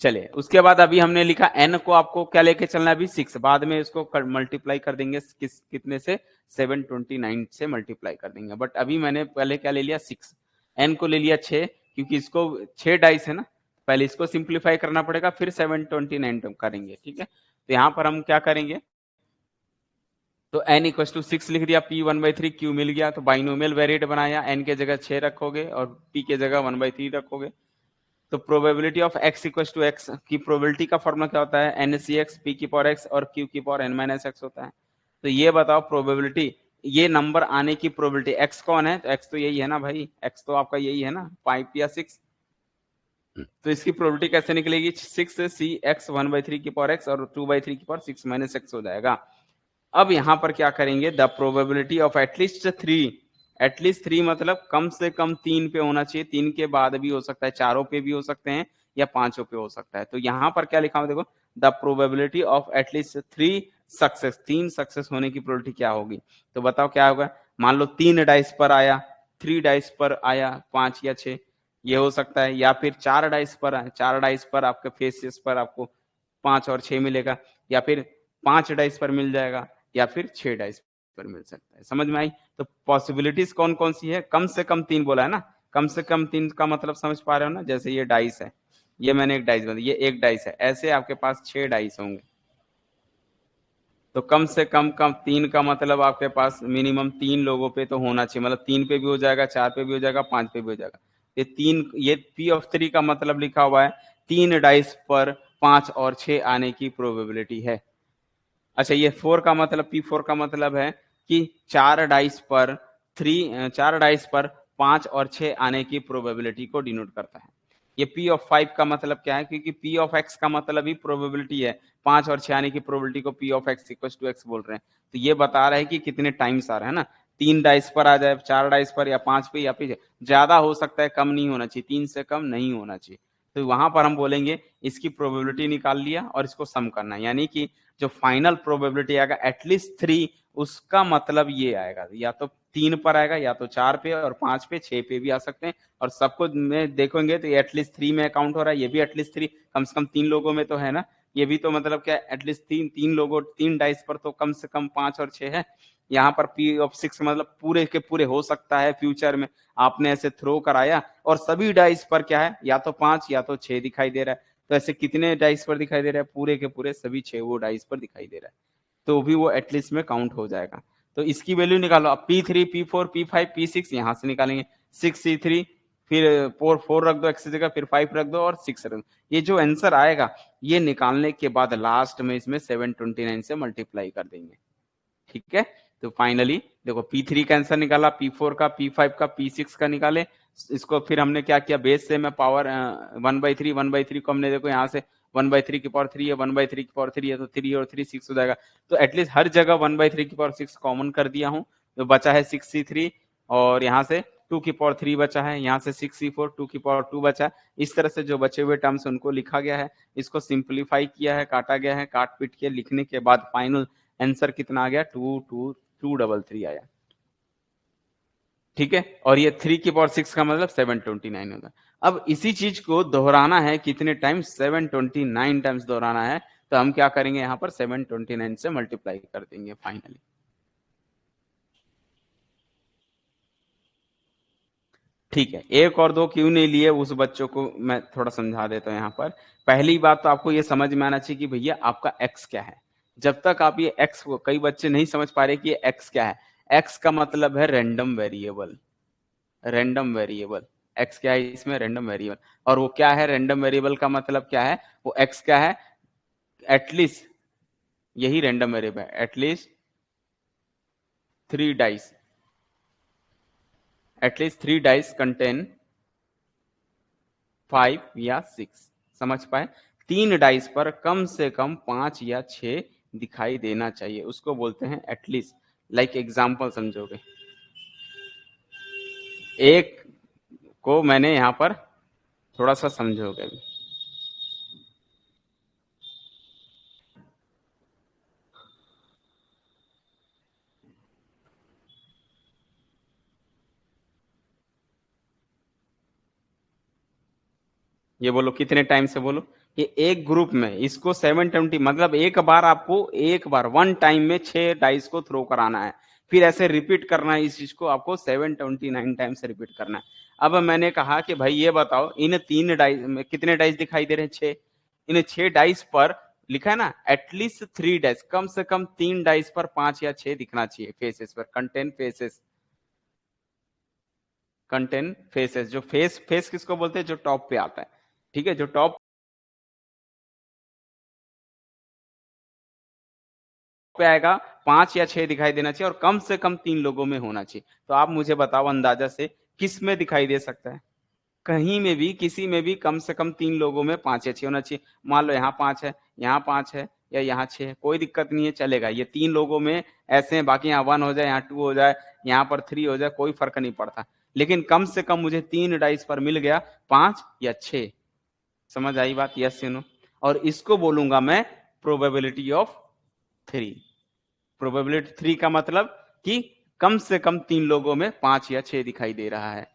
चलिए, उसके बाद अभी हमने लिखा n को आपको क्या लेके चलना है, अभी 6, बाद में इसको मल्टीप्लाई कर देंगे कितने से, 729 से मल्टीप्लाई कर देंगे। बट अभी मैंने पहले क्या ले लिया, 6, n को ले लिया 6, क्योंकि इसको 6 डाइस है ना, पहले इसको सिंप्लीफाई करना पड़ेगा, फिर 729 करेंगे। ठीक है, तो यहाँ पर हम क्या करेंगे, तो n = 6 लिख दिया, P 1/3, Q मिल गया, तो बाइनोमियल वेरिएट बनाया, n के जगह 6 रखोगे और P के जगह 1/3 रखोगे। तो प्रोबेबिलिटी ऑफ x = x की प्रोबेबिलिटी का फॉर्मूला क्या होता है, NCX P की पावर x और Q की पावर n - x होता है। तो ये बताओ प्रोबेबिलिटी ये नंबर आने की प्रोबेबिलिटी, एक्स कौन है, तो एक्स तो यही है ना भाई, एक्स तो आपका यही है ना 5 या 6, तो इसकी प्रोबेबिलिटी कैसे निकलेगी, 6 सी एक्स 1/3 की पावर एक्स और 2/3 की पावर 6 माइनस एक्स हो जाएगा। अब यहां पर क्या करेंगे, the probability of at least 3, at least 3 मतलब कम से कम 3 पे होना चाहिए, 3 के बाद भी हो सकता है, चारों पे भी हो सकते हैं या पांचों पे हो सकता है। तो यहां पर क्या लिखा हुआ देखो, the probability of at least 3 success, 3 success होने की प्रोबेबिलिटी क्या होगी, तो बताओ क्या होगा। मान लो 3 डाइस पर आया, 3 डाइस पर आया 5 या 6, ये हो सकता है, या फिर 4 डाइस पर आया, 4 डाइस पर आपके फेसेस पर आपको 5 और 6 मिलेगा, या फिर 5 डाइस पर मिल जाएगा, या फिर 6 डाइस पर मिल सकता है। समझ में आई। तो पॉसिबिलिटीज कौन कौन सी है, कम से कम 3 बोला है ना, कम से कम 3 का मतलब समझ पा रहे हो ना, जैसे ये डाइस है, ये मैंने एक डाइस बना, ये एक डाइस है, ऐसे आपके पास 6 डाइस होंगे, तो कम से कम 3 का मतलब आपके पास मिनिमम 3 लोगों पे तो होना चाहिए, मतलब 3 पे भी हो जाएगा, 4 पे भी हो जाएगा, 5 पे भी हो जाएगा। ये 3, ये पी ऑफ 3 का मतलब लिखा हुआ है 3 डाइस पर 5 और 6 आने की प्रोबेबिलिटी है। अच्छा, ये 4 का मतलब, P4 का मतलब है कि 4 डाइस पर 4 डाइस पर 5 और 6 आने की प्रोबेबिलिटी को डिनोट करता है। ये P ऑफ 5 का मतलब क्या है, क्योंकि P ऑफ x का मतलब ही प्रोबेबिलिटी है, 5 और 6 आने की प्रोबेबिलिटी को P of x equal to x बोल रहे हैं। तो ये बता रहा है कि कितने टाइम्स आ रहा है ना, 3 डाइस पर आ जाए, 4 डाइस पर, या 5 पे, या फिर ज्यादा हो सकता है, कम नहीं होना चाहिए, 3 से कम नहीं होना चाहिए। तो वहां पर हम बोलेंगे इसकी प्रोबेबिलिटी निकाल लिया और इसको सम करना है, यानी कि जो फाइनल प्रोबेबिलिटी आएगा एटलीस्ट 3, उसका मतलब ये आएगा, या तो 3 पर आएगा, या तो 4 पे और 5 पे, 6 पे भी आ सकते हैं, और सबको में देखोगे तो ये एटलीस्ट 3 में अकाउंट हो रहा है, ये भी एटलीस्ट 3, कम से कम 3 लोगों में तो है ना, ये भी तो मतलब क्या एटलीस्ट 3 लोगों, 3 डाइस पर तो कम से कम 5 और 6 है। यहाँ पर P ऑफ 6 मतलब पूरे के पूरे हो सकता है फ्यूचर में आपने ऐसे थ्रो कराया और सभी डाइस पर क्या है, या तो 5 या तो 6 दिखाई दे रहा है, तो ऐसे कितने डाइस पर दिखाई दे रहा है, पूरे के पूरे सभी 6 वो डाइस पर दिखाई दे रहा है, तो भी वो एटलीस्ट में काउंट हो जाएगा। तो इसकी वैल्यू निकालो, अब P3 P4 P5 P6 यहां से निकालेंगे, 6C3, फिर 4 रख दो x की जगह, फिर 5 रख दो और 6 रख दो, ये जो आंसर आएगा ये निकालने के बाद लास्ट में इसमें 729 से मल्टीप्लाई कर देंगे। ठीक है, तो फाइनली देखो P3 का आंसर निकाला, P4 का, P5 का, P6 का निकाले, इसको फिर हमने क्या किया, बेस से मैं पावर 1/3 को हमने देखो यहाँ से 1/3 की पावर 3 है, 1/3 की पावर 3 है, तो 3 और 3 6 हो जाएगा, तो एटलीस्ट हर जगह 1/3 की पावर 6 कॉमन कर दिया हूँ, तो बचा है 6C3, और यहाँ से 2 की पावर 3 बचा है, यहाँ से 6C4 2 की पावर 2 बचा है। इस तरह से जो बचे हुए टर्म्स उनको लिखा गया है, इसको सिंप्लीफाई किया है, काटा गया है, काट पीट के लिखने के बाद फाइनल आंसर कितना आ गया, 2 आया। ठीक है, और ये 3 की पावर 6 का मतलब 729 होगा। अब इसी चीज को दोहराना है कितने टाइम्स, 729 टाइम्स दोहराना है, तो हम क्या करेंगे, यहाँ पर 729 से मल्टीप्लाई कर देंगे फाइनली। ठीक है, एक और दो क्यों नहीं लिए उस बच्चों को मैं थोड़ा समझा देता हूँ यहाँ पर। पहली बात तो आपको ये समझ में आना चाहिए कि भैया आपका एक्स क्या है। जब तक आप ये एक्स को, कई बच्चे नहीं समझ पा रहे कि ये एक्स क्या है। एक्स का मतलब है random variable, random variable. X क्या है इसमें, रैंडम वेरिएबल। और वो क्या है, रैंडम वेरिएबल का मतलब क्या है, वो एक्स क्या है, एटलीस्ट, यही रैंडम वेरिएबल है, at least 3 dice, at least 3 dice contain 5 या 6। समझ पाए, 3 डाइस पर कम से कम 5 या 6 दिखाई देना चाहिए, उसको बोलते हैं एटलीस्ट। लाइक एग्जाम्पल समझोगे, एक को मैंने यहां पर थोड़ा सा समझोगे अभी। ये बोलो कितने टाइम से, बोलो। ये एक ग्रुप में इसको 720 मतलब एक बार आपको, एक बार वन टाइम में 6 डाइस को थ्रो कराना है, फिर ऐसे रिपीट करना है, इस चीज को आपको 729 टाइम्स रिपीट करना है। अब मैंने कहा कि भाई ये बताओ इन 3 डाइस में कितने डाइस दिखाई दे रहे हैं, 6। इन 6 डाइस पर लिखा है ना एटलीस्ट 3 डाइस, कम से कम 3 डाइस पर 5 या 6 दिखना चाहिए फेसेस पर, कंटेन फेसेस, कंटेन फेसेस। जो फेस, फेस किसको बोलते हैं, जो टॉप पे आता है। ठीक है, जो टॉप पे पे आएगा 5 या 6 दिखाई देना चाहिए और कम से कम 3 लोगों में होना चाहिए। तो आप मुझे बताओ अंदाजा से किस में दिखाई दे सकता है? कहीं में भी, किसी में भी कम से कम 3 लोगों में 5 या 6 होना चाहिए। मान लो यहाँ 5 है, यहाँ 5 है या यहाँ 6 है, कोई दिक्कत नहीं है, चलेगा। ये 3 लोगों में ऐसे हैं, बाकी यहाँ 1 हो जाए, यहाँ 2 हो जाए, यहाँ पर 3 हो जाए, कोई फ़र्क नहीं पड़ता। लेकिन कम से कम मुझे 3 डाइस पर मिल गया, 5 या 6। समझ आई बात? यस या नो? और इसको बोलूँगा मैं प्रोबेबिलिटी ऑफ 3। प्रोबेबिलिटी 3 का मतलब कि कम से कम 3 लोगों में 5 या 6 दिखाई दे रहा है।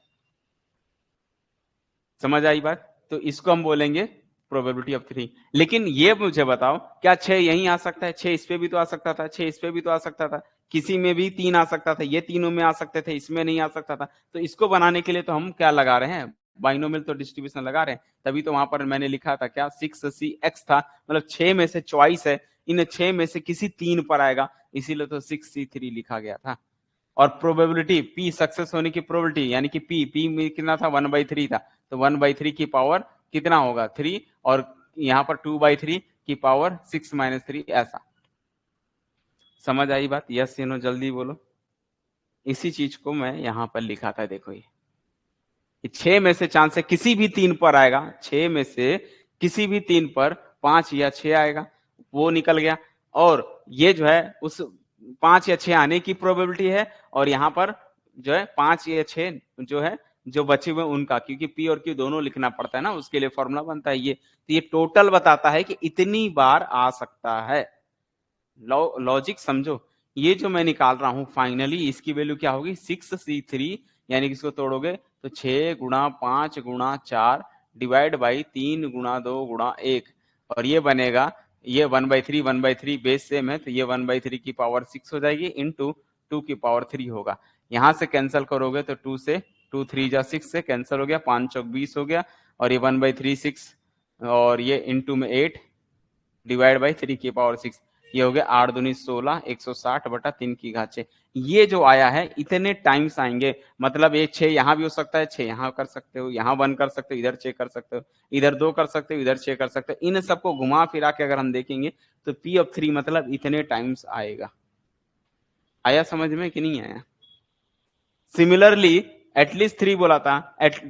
समझ आई बात? तो इसको हम बोलेंगे प्रोबेबिलिटी ऑफ 3। लेकिन ये मुझे बताओ, क्या 6 यहीं आ सकता है? 6 इस पे भी तो आ सकता था, 6 इस पे भी तो आ सकता था, किसी में भी 3 आ सकता था, ये तीनों में आ सकते थे, इसमें नहीं आ सकता था। तो इसको बनाने के लिए तो हम क्या लगा रहे हैं? बाइनोमियल तो डिस्ट्रीब्यूशन लगा रहे हैं। तभी तो वहां पर मैंने लिखा था क्या, 6c(x) था, मतलब 6 में से चॉइस है, इन 6 में से किसी 3 पर आएगा, इसीलिए तो 6c3 लिखा गया था। और प्रोबेबिलिटी पी, सक्सेस होने की प्रोबेबिलिटी, यानी कि पी में कितना था, 1/3 था, तो 1/3 की पावर कितना होगा, 3, और यहाँ पर 2/3 की पावर 6 - 3, ऐसा। समझ आई बात? यस या नो? जल्दी बोलो। इसी चीज को मैं यहाँ पर लिखा था, देखो ये 6 में से चांस है किसी भी 3 पर आएगा, 6 में से किसी भी 3 पर 5 या 6 आएगा, वो निकल गया। और ये जो है उस 5 या 6 आने की प्रोबेबिलिटी है, और यहाँ पर जो है 5 या 6 जो है जो बचे हुए उनका, क्योंकि पी और क्यू दोनों लिखना पड़ता है ना, उसके लिए फॉर्मूला बनता है ये। तो ये टोटल बताता है कि इतनी बार आ सकता है। लॉजिक समझो। ये जो मैं निकाल रहा हूं फाइनली, इसकी वैल्यू क्या होगी, 6c3, यानी कि इसको तोड़ोगे तो 6 गुणा 5 गुणा 4 डिवाइड बाई 3 गुणा 2 गुणा 1, और ये बनेगा, ये 1/3 1/3 बेस सेम है, तो ये 1/3 की पावर 6 हो जाएगी, इंटू 2 की पावर 3 होगा। यहां से कैंसिल करोगे तो 2 से 2 3 जा 6 से कैंसिल हो गया, 5 चौक 20 हो गया, और ये 1/3 6, और ये इंटू में 8 डिवाइड बाई 3 की पावर 6, ये हो गया 8 दूनी 16, 160/3 की घात 6। ये जो आया है इतने टाइम्स आएंगे, मतलब ये 6 यहाँ भी हो सकता है, 6 यहाँ कर सकते हो, यहाँ 1 कर सकते हो, इधर 6 कर सकते हो, इधर 2 कर सकते हो, इधर 6 कर सकते हो। इन सबको घुमा फिरा के अगर हम देखेंगे तो P(3) मतलब इतने टाइम्स आएगा। आया समझ में कि नहीं आया? सिमिलरली एटलीस्ट 3 बोला था,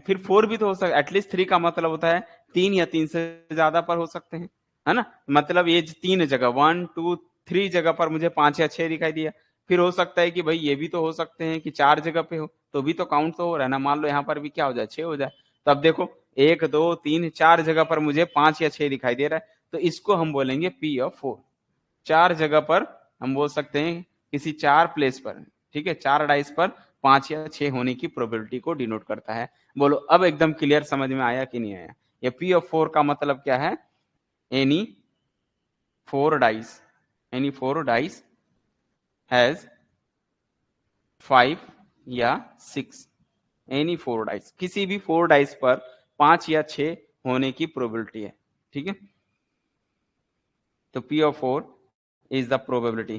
फिर 4 भी तो हो सकता है। एटलीस्ट 3 का मतलब होता है 3 या 3 से ज्यादा पर हो सकते हैं, है ना? मतलब ये 3 जगह, 1 2 3 जगह पर मुझे 5 या 6 दिखाई दिया। फिर हो सकता है कि भाई ये भी तो हो सकते हैं कि 4 जगह पे हो, तो भी तो काउंट तो हो रहा है ना। मान लो यहाँ पर भी क्या हो जाए, 6 हो जाए, तो अब देखो 1 2 3 4 जगह पर मुझे 5 या 6 दिखाई दे रहा है, तो इसको हम बोलेंगे P(4). 4 जगह पर हम बोल सकते हैं, किसी 4 प्लेस पर, ठीक है, 4 डाइस पर 5 या 6 होने की प्रोबेबिलिटी को डिनोट करता है। बोलो अब एकदम क्लियर समझ में आया कि नहीं आया? ये P(4) का मतलब क्या है, any 4 dice, any 4 dice has 5 या 6, एनी 4 डाइस, किसी भी 4 डाइस पर 5 या 6 होने की प्रोबेबिलिटी है, ठीक है। तो P(4) is the probability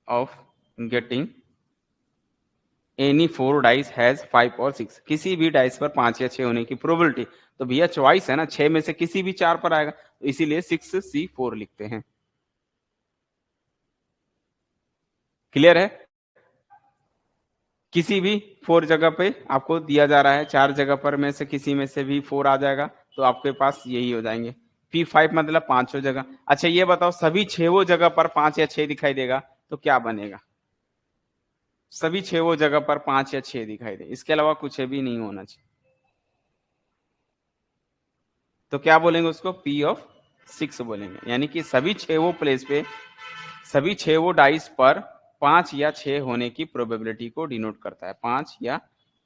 of getting any 4 dice has 5 और 6, किसी भी डाइस पर 5 या 6 होने की प्रोबेबिलिटी। तो भैया चॉइस है ना, 6 में से किसी भी 4 पर आएगा, तो इसीलिए 6c4 लिखते हैं। क्लियर है? किसी भी 4 जगह पे आपको दिया जा रहा है, 4 जगह पर में से किसी में से भी 4 आ जाएगा, तो आपके पास यही हो जाएंगे। P5 मतलब 5 जगह। अच्छा ये बताओ, सभी 6 जगह पर 5 या 6 दिखाई देगा तो क्या बनेगा? सभी 6 जगह पर 5 या 6 दिखाई दे, इसके अलावा कुछ भी नहीं होना चाहिए, तो क्या बोलेंगे उसको, P(6) बोलेंगे। यानी कि सभी 6 प्लेस पे, सभी 6 डाइस पर 5 या 6 होने की प्रोबेबिलिटी को डिनोट करता है। 5 या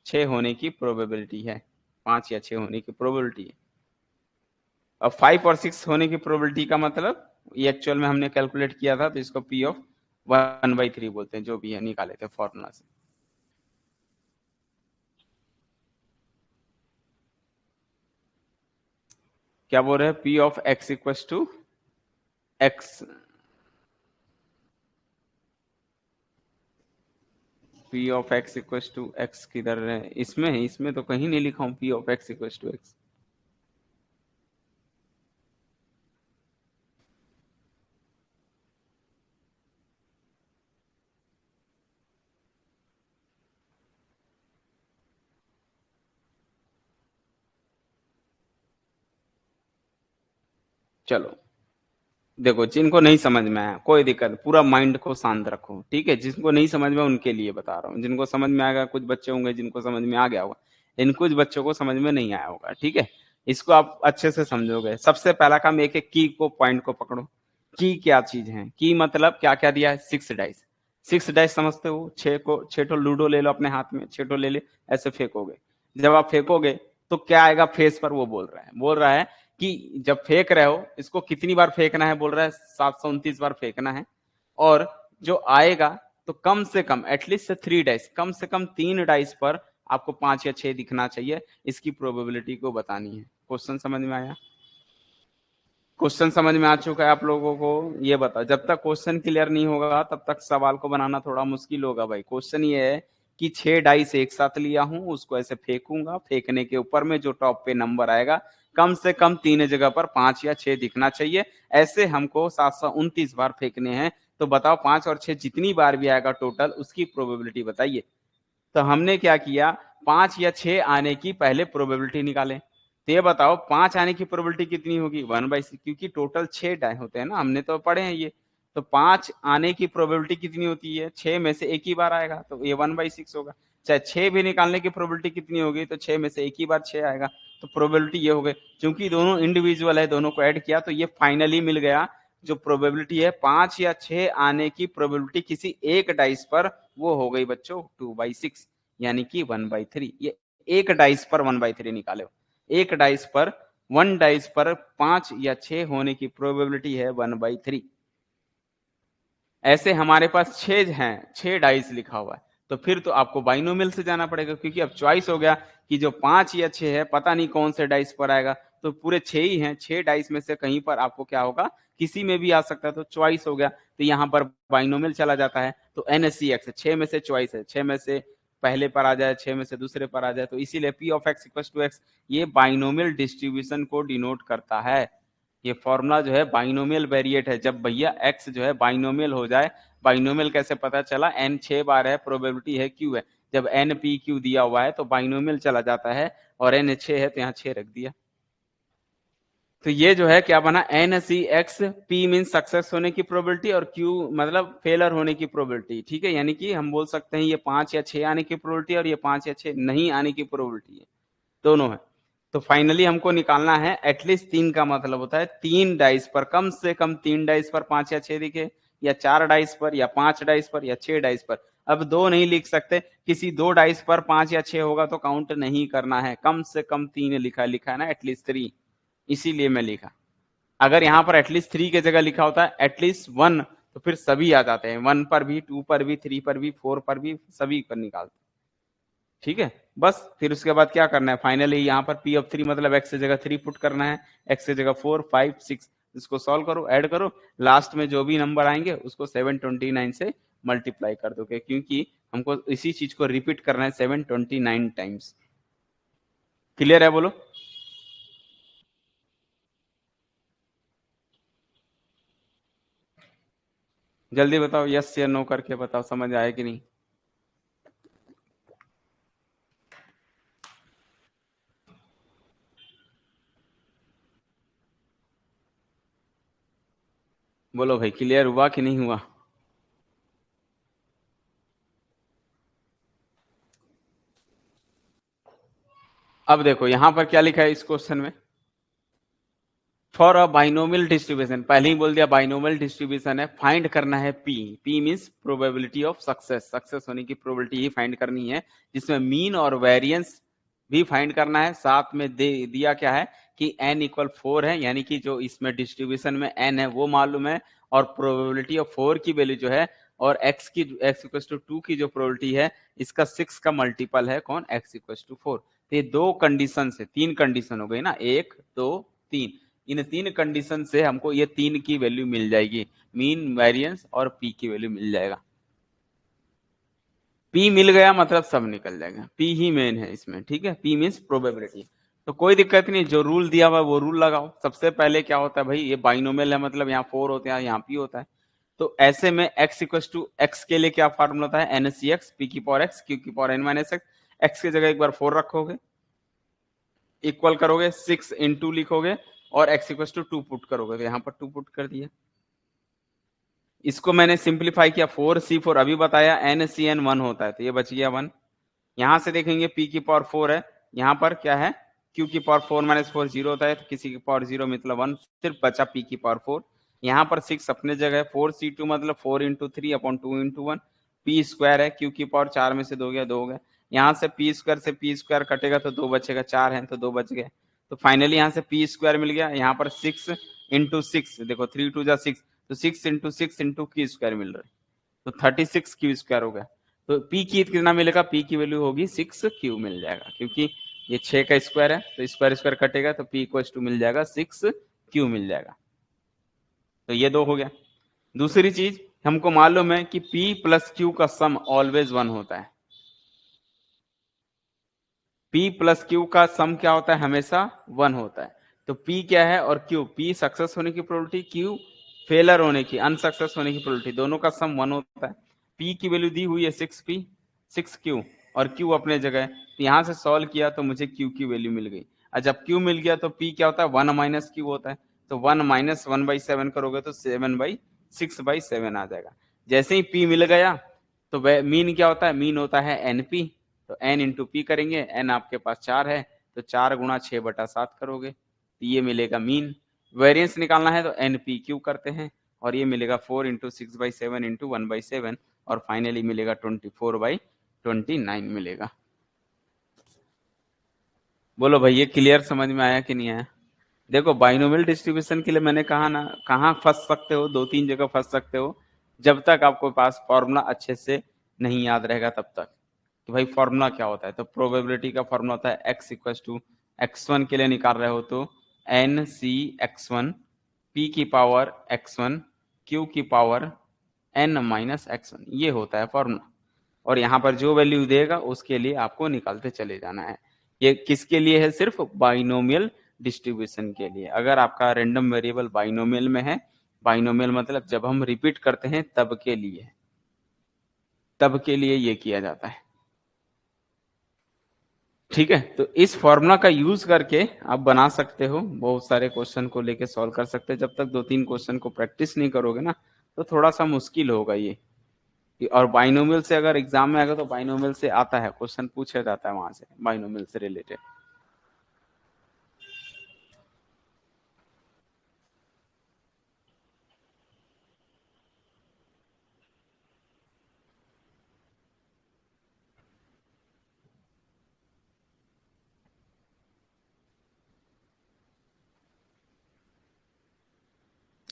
6 होने की प्रोबेबिलिटी है, 5 या 6 होने की प्रोबेबिलिटी है। अब 5 और 6 होने की प्रोबेबिलिटी का मतलब ये एक्चुअल में हमने कैलकुलेट किया था, तो इसको P(1/3) बोलते हैं, जो भी है निकाले थे फॉर्मूला से। क्या बोल रहे हैं, P(x) = x, P(x) = x किधर है? इसमें है, इसमें तो कहीं नहीं लिखा हूं P(x) = x। चलो देखो, जिनको नहीं समझ में आया कोई दिक्कत, पूरा माइंड को शांत रखो, ठीक है। जिनको नहीं समझ में उनके लिए बता रहा हूँ, जिनको समझ में आएगा, कुछ बच्चे होंगे जिनको समझ में आ गया होगा, इन कुछ बच्चों को समझ में नहीं आया होगा, ठीक है। इसको आप अच्छे से समझोगे। सबसे पहला काम, एक एक की को पॉइंट को पकड़ो। की क्या चीज है? की मतलब क्या क्या दिया है? 6 डाइस। 6 डाइस समझते हो? 6 ठो लूडो ले लो अपने हाथ में, 6 ठो ले ले, ऐसे फेंकोगे। जब आप फेंकोगे तो क्या आएगा फेस पर? वो बोल रहा है कि जब फेंक रहे हो इसको कितनी बार फेंकना है? बोल रहा है 729 बार फेंकना है। और जो आएगा तो कम से कम एटलीस्ट 3 डाइस, कम से कम 3 डाइस पर आपको 5 या 6 दिखना चाहिए। इसकी प्रोबेबिलिटी को बतानी है। क्वेश्चन समझ में आया? क्वेश्चन समझ में आ चुका है आप लोगों को? ये बताओ, जब तक क्वेश्चन क्लियर नहीं होगा तब तक सवाल को बनाना थोड़ा मुश्किल होगा भाई। क्वेश्चन ये है कि 6 डाइस एक साथ लिया हूं, उसको ऐसे फेंकूंगा, फेंकने के ऊपर में जो टॉप पे नंबर आएगा कम से कम 3 जगह पर 5 या 6 दिखना चाहिए। ऐसे हमको 729 बार फेंकने हैं। तो बताओ 5 और 6 जितनी बार भी आएगा टोटल, उसकी प्रोबेबिलिटी बताइए। तो हमने क्या किया, 5 या 6 आने की पहले प्रोबेबिलिटी निकाले। तो ये बताओ 5 आने की प्रोबेबिलिटी कितनी होगी? 1/6, क्योंकि टोटल 6 डाई होते हैं ना, हमने तो पढ़े हैं ये। तो 5 आने की प्रोबेबिलिटी कितनी होती है? 6 में से एक ही बार आएगा, तो ये 1/6 होगा। चाहे 6 भी निकालने की प्रोबेबिलिटी कितनी होगी? तो 6 में से एक ही बार 6 आएगा, तो प्रोबेबिलिटी ये हो गई। क्योंकि दोनों इंडिविजुअल है, दोनों को ऐड किया तो ये फाइनली मिल गया। जो प्रोबेबिलिटी है 5 या 6 आने की प्रोबेबिलिटी किसी एक डाइस पर, वो हो गई बच्चों 2/6, यानी कि 1/3। ये एक डाइस पर 1/3 निकाले हो। एक डाइस पर, 1 डाइस पर 5 या 6 होने की प्रोबेबिलिटी है 1/3। ऐसे हमारे पास 6 हैं, 6 डाइस लिखा हुआ है। तो फिर तो आपको बाइनोमियल से जाना पड़ेगा, क्योंकि अब चॉइस हो गया कि जो 5 या 6 है पता नहीं कौन से डाइस पर आएगा। तो पूरे 6 ही हैं, 6 डाइस में से कहीं पर आपको क्या होगा, किसी में भी आ सकता है। तो चॉइस हो गया, तो यहाँ पर बाइनोमियल चला जाता है। तो NSCX 6 में से चॉइस है, 6 में से पहले पर आ जाए, 6 में से दूसरे पर आ जाए, तो इसीलिए P of x equal to x ये बाइनोमियल डिस्ट्रीब्यूशन को डिनोट करता है। ये फॉर्मूला जो है बाइनोमियल वेरिएट है। जब भैया x जो है बाइनोमियल हो जाए, बाइनोमियल कैसे पता चला? n 6 बार है, प्रोबेबिलिटी है q है। जब n p q दिया हुआ है तो बाइनोमियल चला जाता है, और n 6 है तो यहाँ 6 रख दिया। तो ये जो है क्या बना? NCX, P मीन सक्सेस होने की प्रोबेबिलिटी और Q मतलब फेलर होने की प्रोबेबिलिटी, ठीक है। यानी कि हम बोल सकते हैं ये 5 या 6 आने की प्रोबेबिलिटी और ये 5 या 6 नहीं आने की प्रोबेबिलिटी है, दोनों है। तो फाइनली हमको निकालना है एटलीस्ट 3 का मतलब होता है 3 डाइस पर, कम से कम 3 डाइस पर 5 या 6 दिखे, या 4 डाइस पर, या 5 डाइस पर, या 6 डाइस पर। अब 2 नहीं लिख सकते, किसी 2 डाइस पर 5 या 6 होगा तो काउंट नहीं करना है। कम से कम 3 लिखा है ना, एटलीस्ट 3, इसीलिए मैं लिखा। अगर यहाँ पर एटलीस्ट 3 की जगह लिखा होता है एटलीस्ट 1, तो फिर सभी आ जाते हैं, 1 पर भी, 2 पर भी, 3 पर भी, 4 पर भी, सभी पर निकालते हैं, ठीक है। बस फिर उसके बाद क्या करना है, फाइनली यहाँ पर P of 3 मतलब x की जगह 3 पुट करना है, x की जगह 4, 5, 6, इसको सॉल्व करो, ऐड करो, लास्ट में जो भी नंबर आएंगे उसको 729 से मल्टीप्लाई कर दोगे, क्योंकि हमको इसी चीज को रिपीट करना है 729 टाइम्स। क्लियर है? बोलो। जल्दी बताओ, यस या नो करके बताओ, समझ आए कि नहीं? बोलो भाई, क्लियर हुआ कि नहीं हुआ? अब देखो यहां पर क्या लिखा है इस क्वेश्चन में, फॉर अ बाइनोमियल डिस्ट्रीब्यूशन, पहले ही बोल दिया बाइनोमियल डिस्ट्रीब्यूशन है, फाइंड करना है P. P means probability of success, success होने की प्रोबेबिलिटी ही फाइंड करनी है, जिसमें मीन और वेरिएंस भी फाइंड करना है। साथ में दिया क्या है कि n इक्वल 4 है, यानी कि जो इसमें डिस्ट्रीब्यूशन में n है वो मालूम है, और प्रोबेबिलिटी ऑफ 4 की वैल्यू जो है, और x इक्वल टू 2 की जो प्रोबेबिलिटी है, इसका 6 का मल्टीपल है कौन? x equal to 4। तो ये 2 कंडीशन से, 3 कंडीशन हो गई ना, 1 2 3, इन 3 कंडीशन से हमको ये 3 की वैल्यू मिल जाएगी, मीन, वेरिएंस और पी की वैल्यू मिल जाएगा। पी मिल गया मतलब सब निकल जाएगा, पी ही मेन है इसमें, ठीक है। P means probability. तो कोई दिक्कत नहीं, जो रूल दिया हुआ वो रूल लगाओ। सबसे पहले क्या होता है भाई, ये बाइनोमियल है मतलब यहाँ 4 होते हैं, यहाँ पी होता है। तो ऐसे में x इक्वल टू x के लिए क्या फॉर्मूला होता है? NCX, p की पावर x, q की power n minus x। x की जगह एक बार 4 रखोगे, इक्वल करोगे 6 इंटू लिखोगे, और x इक्वल टू 2 पुट करोगे तो यहाँ पर 2 पुट कर दिया। इसको मैंने सिंप्लीफाई किया, 4c4 अभी बताया, NCN 1 होता है तो ये बच गया 1। यहां से देखेंगे p की पावर 4 है, यहाँ पर क्या है q की पावर 4 माइनस 4 0 होता है, तो किसी की पावर 0 मतलब 1, सिर्फ बचा p की पावर 4। यहाँ पर 6 अपने जगह है, 4c2 मतलब 4 into 3 upon 2 into 1, p square है, q की पावर 4 में से 2 गया 2 हो गया। यहाँ से p स्क्वायर से p स्क्वायर कटेगा तो 2 बचेगा, 4 है तो 2 बच गए, तो फाइनली यहाँ से p स्क्वायर मिल गया। यहाँ पर 6 इंटू 6 देखो 3 2 जा 6, तो 6 इंटू 6 इंटू क्यू स्क्वायर मिल रहा है, तो 36 क्यू स्क्वायर हो गया। तो p की कितना मिलेगा, p की वैल्यू होगी 6q मिल जाएगा, क्योंकि ये 6 का स्क्वायर है तो स्क्वायर स्क्वायर कटेगा तो p इक्वल टू मिल जाएगा 6q मिल जाएगा। तो ये 2 हो गया। दूसरी चीज हमको मालूम है कि p प्लस q का सम ऑलवेज 1 होता है। p प्लस q का सम क्या होता है, हमेशा 1 होता है। तो p क्या है और q, p सक्सेस होने की प्रोबेबिलिटी, q फेलर होने की, अनसक्सेस होने की प्रोबेबिलिटी, दोनों का सम 1 होता है। p की वैल्यू दी हुई है 6p 6q और q अपने जगह है, तो यहां से सॉल्व किया तो मुझे q की वैल्यू मिल गई। और जब q मिल गया तो p क्या होता है 1 माइनस q होता है, तो 1 माइनस 1/7 करोगे तो 7/6/7 आ जाएगा। जैसे ही p मिल गया तो मीन क्या होता है, मीन होता है np, तो n इंटू पी करेंगे, n आपके पास 4 है तो 4 गुणा 6/7 करोगे तो ये मिलेगा मीन। वेरिएंस निकालना है तो npq करते हैं और ये मिलेगा 4 इंटू 6/7 इंटू 1/7 और फाइनली मिलेगा 24/29 मिलेगा। बोलो भाई ये क्लियर समझ में आया कि नहीं आया? देखो बाइनोमियल डिस्ट्रीब्यूशन के लिए मैंने कहा ना, कहाँ फंस सकते हो, 2-3 जगह फंस सकते हो, जब तक आपको पास फॉर्मूला अच्छे से नहीं याद रहेगा तब तक। तो भाई फॉर्मूला क्या होता है, तो प्रोबेबिलिटी का फॉर्मूला होता है x इक्वल टू x1 के लिए निकाल रहे हो तो NC(x1) p की पावर x1 q की पावर n माइनस x1, ये होता है फॉर्मूला। और यहाँ पर जो वैल्यू देगा उसके लिए आपको निकालते चले जाना है। ये किसके लिए है, सिर्फ बाइनोमियल डिस्ट्रीब्यूशन के लिए। अगर आपका रैंडम वेरिएबल बाइनोमियल में है, बाइनोमियल मतलब जब हम रिपीट करते हैं तब के लिए, तब के लिए ये किया जाता है। ठीक है, तो इस फॉर्मूला का यूज करके आप बना सकते हो, बहुत सारे क्वेश्चन को लेके सॉल्व कर सकते हैं। जब तक 2-3 क्वेश्चन को प्रैक्टिस नहीं करोगे ना तो थोड़ा सा मुश्किल होगा ये। और बाइनोमियल से अगर एग्जाम में आएगा तो बाइनोमियल से आता है, क्वेश्चन पूछा जाता है वहां से बाइनोमियल से रिलेटेड।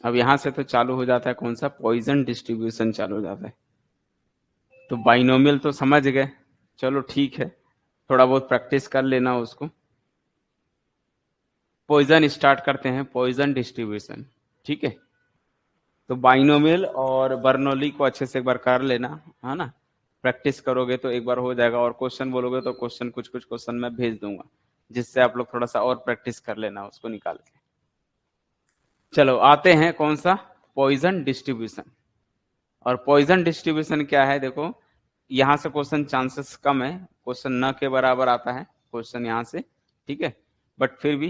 अब यहां से तो चालू हो जाता है कौन सा, पॉइजन डिस्ट्रीब्यूशन चालू हो जाता है। तो बाइनोमियल तो समझ गए, चलो ठीक है, थोड़ा बहुत प्रैक्टिस कर लेना उसको। पॉइजन स्टार्ट करते हैं, पॉइजन डिस्ट्रीब्यूशन। ठीक है, तो बाइनोमियल और बर्नौली को अच्छे से एक बार कर लेना, है ना, प्रैक्टिस करोगे तो एक बार हो जाएगा। और क्वेश्चन बोलोगे तो क्वेश्चन कुछ कुछ क्वेश्चन मैं भेज दूंगा, जिससे आप लोग थोड़ा सा और प्रैक्टिस कर लेना उसको निकाल के। चलो आते हैं कौन सा, पॉइजन डिस्ट्रीब्यूशन। और पॉइजन डिस्ट्रीब्यूशन क्या है, देखो यहां से क्वेश्चन चांसेस कम है, क्वेश्चन न के बराबर आता है क्वेश्चन यहाँ से, ठीक है, बट फिर भी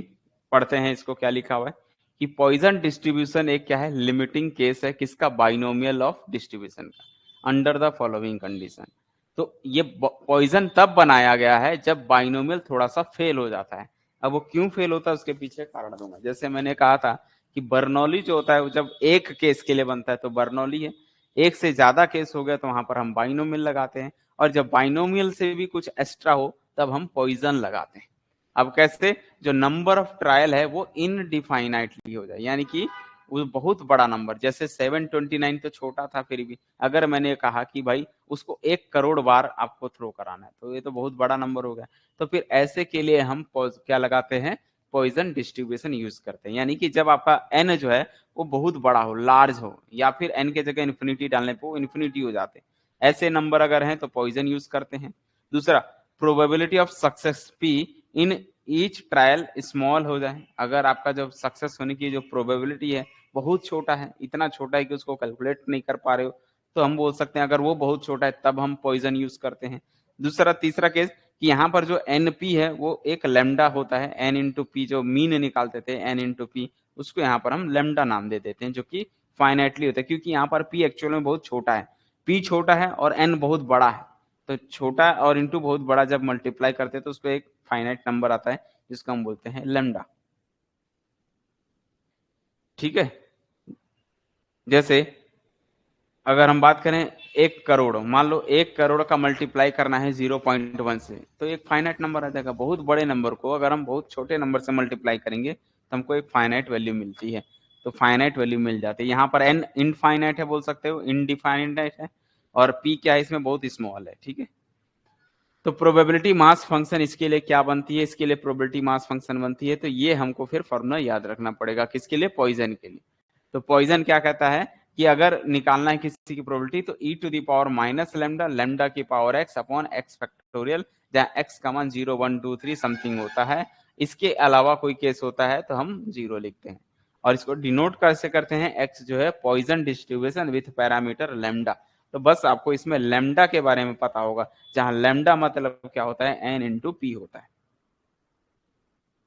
पढ़ते हैं इसको क्या लिखा हुआ है कि पॉइजन डिस्ट्रीब्यूशन एक क्या है, लिमिटिंग केस है किसका, बाइनोमियल ऑफ डिस्ट्रीब्यूशन का, अंडर द फॉलोइंग कंडीशन। तो ये पॉइजन तब बनाया गया है जब बाइनोमियल थोड़ा सा फेल हो जाता है। अब वो क्यों फेल होता है उसके पीछे कारण दूंगा। जैसे मैंने कहा था कि बर्नौली जो होता है वो जब एक केस के लिए बनता है तो बर्नौली है, एक से ज्यादा केस हो गया तो वहां पर हम बाइनोमियल लगाते हैं, और जब बाइनोमियल से भी कुछ एक्स्ट्रा हो तब हम पॉइजन लगाते हैं। अब कैसे, जो नंबर ऑफ ट्रायल है वो इनडिफाइनाइटली हो जाए, यानी कि वो बहुत बड़ा नंबर, जैसे 729 तो छोटा था, फिर भी अगर मैंने कहा कि भाई उसको 1 करोड़ बार आपको थ्रो कराना है तो ये तो बहुत बड़ा नंबर हो गया। तो फिर ऐसे के लिए हम क्या लगाते हैं, पॉइजन डिस्ट्रीब्यूशन यूज करते हैं। यानी कि जब आपका एन जो है वो बहुत बड़ा हो, लार्ज हो, या फिर एन के जगह इन्फिनिटी डालने पे वो इन्फिनिटी हो जाते हैं, ऐसे नंबर अगर हैं तो पॉइजन यूज करते हैं। दूसरा, probability of success P in each trial small हो जाए, अगर आपका जो सक्सेस होने की जो प्रोबेबिलिटी है बहुत छोटा है, इतना छोटा है कि उसको कैलकुलेट नहीं कर पा रहे हो, तो हम बोल सकते हैं अगर वो बहुत छोटा है तब हम पॉइजन यूज करते हैं। दूसरा, तीसरा केस कि यहाँ पर जो NP है वो एक लैम्डा होता है, N इंटू पी, जो मीन निकालते थे N इंटू पी, उसको यहाँ पर हम लैम्डा नाम दे देते हैं, जो कि फाइनाइटली होता है, क्योंकि यहाँ पर P एक्चुअल में बहुत छोटा है, P छोटा है और N बहुत बड़ा है, तो छोटा और इंटू बहुत बड़ा जब मल्टीप्लाई करते हैं तो उसको एक फाइनाइट नंबर आता है जिसको हम बोलते हैं लैम्डा। ठीक है, जैसे अगर हम बात करें 1 करोड़, मान लो 1 करोड़ का मल्टीप्लाई करना है 0.1 से, तो एक फाइनाइट नंबर आ जाएगा। बहुत बड़े नंबर को अगर हम बहुत छोटे नंबर से मल्टीप्लाई करेंगे तो हमको एक फाइनाइट वैल्यू मिलती है, तो फाइनाइट वैल्यू मिल जाती है। यहाँ पर n इनफाइनाइट है बोल सकते हो, इनडिफाइनाइट है, और p क्या है इसमें, बहुत स्मॉल है। ठीक है, तो प्रोबेबिलिटी मास फंक्शन इसके लिए क्या बनती है, इसके लिए प्रोबेबिलिटी मास फंक्शन बनती है। तो ये हमको फिर फॉर्मूला याद रखना पड़ेगा, किसके लिए, पॉइजन के लिए। तो पॉइजन क्या कहता है कि अगर निकालना है किसी की प्रोबेबिलिटी तो e to the power minus lambda, lambda की power x upon x factorial, जहाँ x का मान 0 1 2 3 समथिंग होता है। इसके अलावा कोई केस होता है तो हम 0 लिखते हैं, और इसको डिनोट कैसे करते हैं, x जो है Poisson distribution with parameter lambda. तो बस आपको इसमें लैम्डा के बारे में पता होगा, जहां लैम्डा मतलब क्या होता है, n इंटू पी होता है।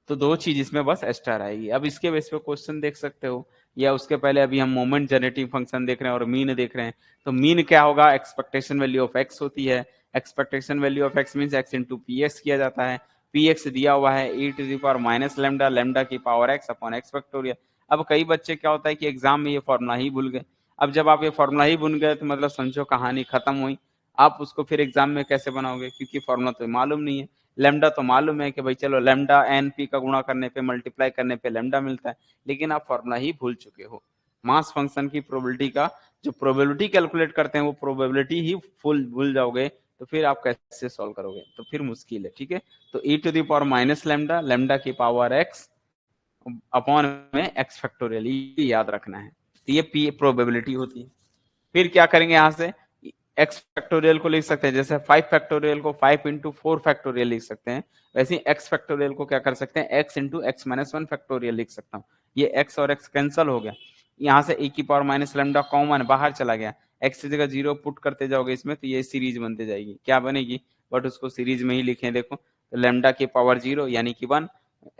तो दो चीज इसमें बस एक्स्ट्रा रहेगी। अब इसके बेस पे क्वेश्चन देख सकते हो, या उसके पहले अभी हम मोमेंट जनरेटिंग फंक्शन देख रहे हैं और मीन देख रहे हैं। तो मीन क्या होगा, एक्सपेक्टेशन वैल्यू ऑफ एक्स होती है। Expectation value of x mean x into p x किया जाता है। पी एक्स दिया हुआ है e to the power minus lambda, lambda की power x upon x factorial. अब कई बच्चे क्या होता है कि एग्जाम में ये फॉर्मूला ही भूल गए। अब जब आप ये फॉर्मूला ही भूल गए तो मतलब समझो कहानी खत्म हुई। आप उसको फिर एग्जाम में कैसे बनाओगे, क्योंकि फॉर्मूला तो मालूम नहीं है। लैम्डा तो मालूम है कि भाई चलो लैम्डा एन पी का गुणा करने पे, मल्टीप्लाई करने पे लैम्डा मिलता है, लेकिन आप फॉर्मूला ही भूल चुके हो। मास फंक्शन की प्रोबेबिलिटी का जो प्रोबेबिलिटी कैलकुलेट करते हैं वो प्रोबेबिलिटी ही फुल भूल जाओगे, तो फिर आप कैसे सॉल्व करोगे, तो फिर मुश्किल है। ठीक है, तो e to the power minus lambda, lambda की पावर x अपॉन में x फैक्टोरियल, ये याद रखना है। तो ये p प्रोबेबिलिटी होती है। फिर क्या करेंगे, यहां से x फैक्टोरियल को लिख सकते हैं, जैसे 5 फैक्टोरियल को 5 इंटू 4 फैक्टोरियल लिख सकते हैं, वैसे ही x फैक्टोरियल को क्या कर सकते हैं, x into x minus 1 factorial लिख सकता हूँ। ये x और x कैंसिल हो गया, यहाँ से e की पावर माइनस लैम्डा कॉमन बाहर चला गया, x की जगह 0 पुट करते जाओगे इसमें तो ये सीरीज बनते जाएगी, क्या बनेगी, बट उसको सीरीज में ही लिखें। देखो, तो लैम्डा की पावर 0 यानी कि 1,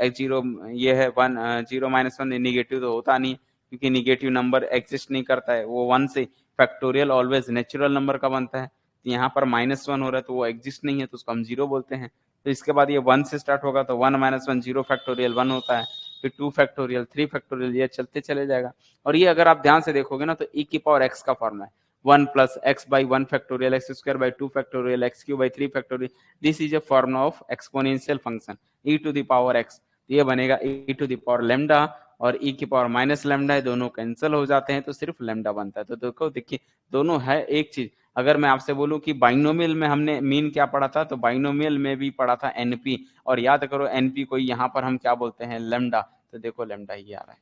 x 0 ये है 1, 0 माइनस 1 निगेटिव तो होता नहीं, क्योंकि निगेटिव नंबर एग्जिस्ट नहीं करता है, वो 1 से फैक्टोरियल ऑलवेज नेचुरल नंबर का बनता है। तो यहाँ पर -1 हो रहा है तो वो एग्जिस्ट नहीं है, तो उसको हम 0 बोलते हैं। तो इसके बाद ये 1 से स्टार्ट होगा, तो 1 माइनस 1 0 फैक्टोरियल 1 होता है, फिर 2 फैक्टोरियल 3 फैक्टोरियल, ये चलते चले जाएगा। और ये अगर आप ध्यान से देखोगे ना तो e की पावर x का फॉर्म है 1 plus x by 1 factorial x square by 2 factorial x cube by 3 factorial. This is a formula of exponential function e to the power x। ये बनेगा e to the power lambda, और e की power minus lambda है, दोनों cancel हो जाते हैं तो सिर्फ लैम्डा बनता है। तो देखो, देखिए दोनों है एक चीज। अगर मैं आपसे बोलूं कि बाइनोमियल में हमने मीन क्या पढ़ा था, तो बाइनोमियल में भी पढ़ा था एनपी, और याद करो एनपी को यहाँ पर हम क्या बोलते हैं, लैम्डा। तो देखो लैम्डा ही आ रहा है,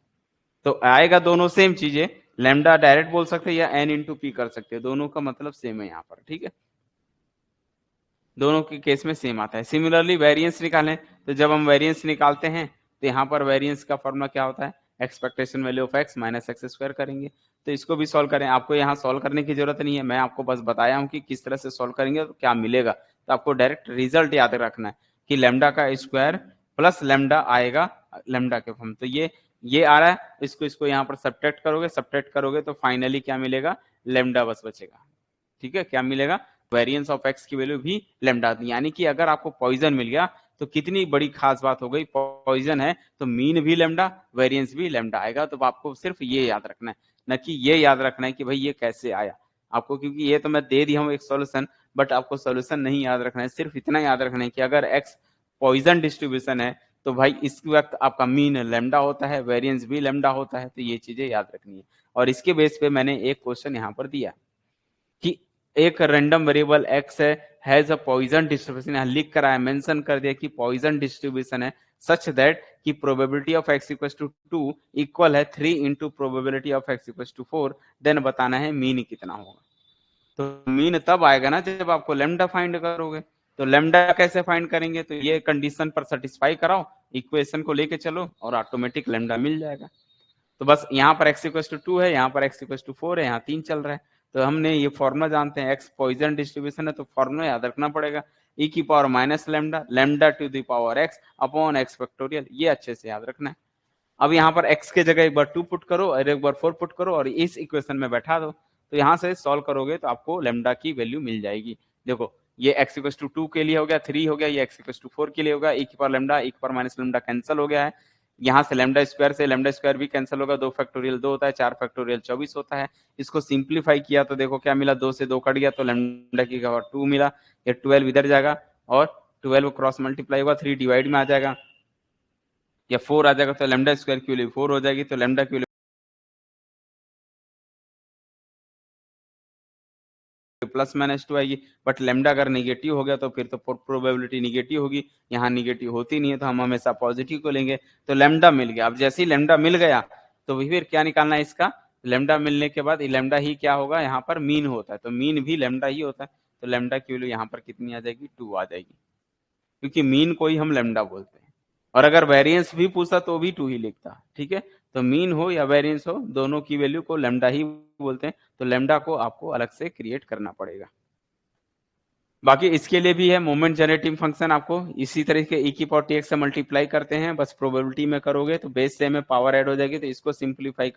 तो आएगा दोनों सेम चीजें। लैम्डा डायरेक्ट बोल सकते हैं या एन इंटू पी कर सकते हैं, दोनों का मतलब सेम है यहाँ पर। ठीक है, दोनों के केस में सेम आता है। सिमिलरली वेरिएंस निकालें, तो जब हम वेरिएंस निकालते हैं तो यहाँ पर वेरिएंस का फॉर्मूला क्या होता है, expectation value of x minus x square करेंगे। तो इसको भी सॉल्व करें, आपको यहाँ सॉल्व करने की जरूरत नहीं है, मैं आपको बस बताया हूँ कि किस तरह से सॉल्व करेंगे तो क्या मिलेगा। तो आपको डायरेक्ट रिजल्ट याद रखना है कि लैम्डा का स्क्वायर प्लस लैम्डा आएगा लैम्डा के फॉर्म। तो ये आ रहा है, इसको इसको यहाँ पर सब्ट्रैक्ट करोगे तो फाइनली क्या मिलेगा, लैम्डा बस बचेगा। ठीक है, क्या मिलेगा, वेरिएंस ऑफ एक्स की वैल्यू भी लैम्डा। यानी कि अगर आपको पॉइजन मिल गया तो कितनी बड़ी खास बात हो गई, पॉइजन है तो मीन भी लैम्डा, वेरिएंस भी लैम्डा आएगा। तो आपको सिर्फ ये याद रखना है, न कि ये याद रखना है कि भाई ये कैसे आया आपको, क्योंकि ये तो मैं दे दिया हूँ एक सॉल्यूशन, बट आपको सॉल्यूशन नहीं याद रखना है, सिर्फ इतना याद रखना है कि अगर एक्स पॉइजन डिस्ट्रीब्यूशन है तो भाई इस वक्त आपका मीन लैम्डा होता है, वेरिएंस भी लैम्डा होता है। तो ये चीजें याद रखनी है। और इसके बेस पे मैंने एक क्वेश्चन यहाँ पर दिया कि एक रैंडम वेरिएबल एक्स है, हैज अ पॉइजन डिस्ट्रीब्यूशन, यहाँ लिख कर आया, मेंशन कर दिया कि पॉइजन डिस्ट्रीब्यूशन है सच दैट कि probability of x equal to 2 equal है 3 into probability of x equal to 4। Then बताना है मीन कितना होगा। तो मीन तब आएगा ना जब आपको लैम्डा फाइंड करोगे। तो लैम्डा कैसे फाइंड करेंगे, तो ये कंडीशन पर सेटिस्फाई कराओ, इक्वेशन को लेके चलो और ऑटोमेटिक लैम्डा मिल जाएगा। तो बस यहाँ पर x इक्वल टू 2 है, यहाँ पर x इक्वल टू 4 है, यहाँ 3 चल रहा है। तो हमने ये फॉर्मूला जानते हैं, एक्स पॉइजन डिस्ट्रीब्यूशन है तो फॉर्मूला याद रखना पड़ेगा, ई की power minus lambda, lambda two the power x upon x factorial, ये अच्छे से याद रखना है। अब यहाँ पर x के जगह एक बार 2 पुट करो और एक बार 4 पुट करो और इस इक्वेशन में बैठा दो, तो यहाँ से सॉल्व करोगे तो आपको लैम्डा की वैल्यू मिल जाएगी। देखो ये x इक्वल टू 2 के लिए हो गया, 3 हो गया, ये x इक्वल टू 4 के लिए होगा, e की पावर लैम्डा, e की पावर माइनस लैम्डा कैंसिल हो गया है, यहाँ से लैम्डा स्क्वायर से लैम्डा स्क्वायर भी कैंसिल होगा, 2 फैक्टोरियल 2 होता है, 4 फैक्टोरियल 24 होता है। इसको सिंप्लीफाई किया तो देखो क्या मिला, 2 से 2 कट गया तो लैम्डा की पावर 2 मिला, ये 12 इधर जाएगा और 12 क्रॉस मल्टीप्लाई होगा, 3 डिवाइड में आ जाएगा या 4 आ जाएगा, तो लैम्डा स्क्वायर की वैल्यू 4 हो जाएगी, तो लैम्डा की प्लस माइनस 2 आएगी। बट लैम्डा अगर निगेटिव हो गया तो फिर तो प्रोबेबिलिटी निगेटिव होगी, यहाँ निगेटिव होती नहीं है तो हम हमेशा पॉजिटिव को लेंगे। तो लैम्डा मिल गया। अब जैसे ही लैम्डा मिल गया तो फिर क्या निकालना है इसका, लैम्डा मिलने के बाद लैम्डा ही क्या होगा, यहाँ पर मीन होता है, तो मीन भी लैम्डा ही होता है, तो लैम्डा की वैल्यू यहाँ पर कितनी आ जाएगी, 2 आ जाएगी, क्योंकि मीन को ही हम लैम्डा बोलते हैं। और अगर वेरिएंस भी पूछता तो भी 2 ही लिखता, ठीक है। तो मीन हो या वेरिएंस हो, दोनों की वैल्यू को लैम्डा ही बोलते हैं, तो लैम्डा को आपको अलग से क्रिएट करना पड़ेगा। बाकी इसके लिए भी है मोमेंट जनरेटिंग फंक्शन, आपको इसी तरीके ई की पावर टी एक्स से मल्टीप्लाई करते हैं, बस प्रोबेबिलिटी में करोगे तो बेस से में पावर ऐड हो जाएगी, तो इसको सिंप्लीफाई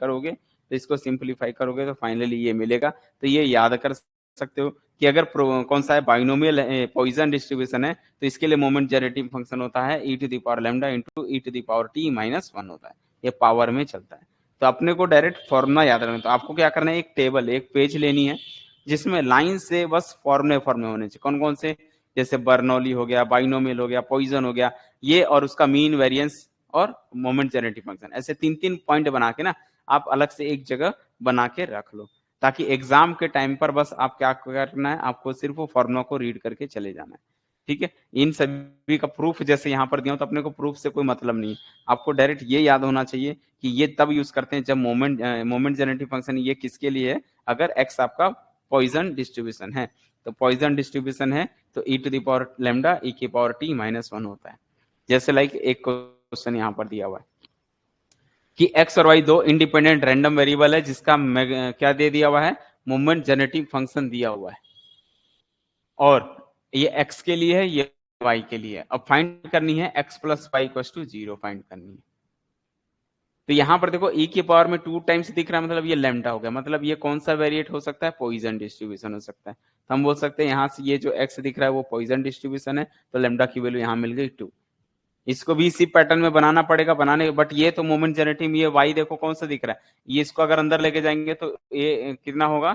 करोगे तो फाइनली ये मिलेगा। तो ये याद कर सकते हो कि अगर कौन सा है बाइनोमियल पॉइजन डिस्ट्रीब्यूशन है तो इसके लिए मोमेंट जनरेटिंग फंक्शन होता है e to the power lambda into e to the power t minus 1 होता है, ये पावर में चलता है। तो अपने को डायरेक्ट फॉर्मूला याद रखना, तो आपको क्या करना है, एक टेबल एक पेज लेनी है जिसमें लाइन से बस फॉर्मूले होने चाहिए। कौन कौन से, जैसे बर्नौली हो गया, बाइनोमियल हो गया, पॉइजन हो गया, ये और उसका मीन वेरिएंस और मोमेंट जनरेटिंग फंक्शन, ऐसे 3-3 पॉइंट बना के ना आप अलग से एक जगह बना के रख लो, ताकि एग्जाम के टाइम पर बस आप क्या करना है, आपको सिर्फ वो फॉर्मूला को रीड करके चले जाना है, ठीक है। इन सभी का प्रूफ जैसे यहाँ पर दिया तो अपने को प्रूफ से कोई मतलब नहीं है, आपको डायरेक्ट ये याद होना चाहिए कि ये तब यूज करते हैं जब मोमेंट जनरेटिंग फंक्शन ये किसके लिए है, अगर एक्स आपका पॉइजन डिस्ट्रीब्यूशन है, तो पॉइजन डिस्ट्रीब्यूशन है तो ई टू द पावर लैम्डा ई की पावर टी माइनस 1 होता है। जैसे लाइक एक क्वेश्चन यहाँ पर दिया हुआ है कि एक्स और वाई दो इंडिपेंडेंट रैंडम वेरिएबल है जिसका क्या दे दिया हुआ है, मोमेंट जनरेटिंग फंक्शन दिया हुआ है, और ये एक्स के लिए है, ये वाई के लिए है। अब फाइंड करनी है x plus y equal to 0 find करनी है। तो यहाँ पर देखो e की पावर में 2 टाइम्स दिख रहा है, मतलब ये लैम्डा हो गया, मतलब ये कौन सा वेरिएट हो सकता है, पॉइजन डिस्ट्रीब्यूशन हो सकता है। तो हम बोल सकते हैं यहाँ से ये जो x दिख रहा है वो पॉइजन डिस्ट्रीब्यूशन है, तो लैम्डा की वैल्यू यहाँ मिल गई 2। इसको भी इसी पैटर्न में बनाना पड़ेगा, बनाने बट ये तो मोमेंट जनरेटिंग, ये y देखो कौन सा दिख रहा है, ये इसको अगर अंदर लेके जाएंगे तो ये कितना होगा,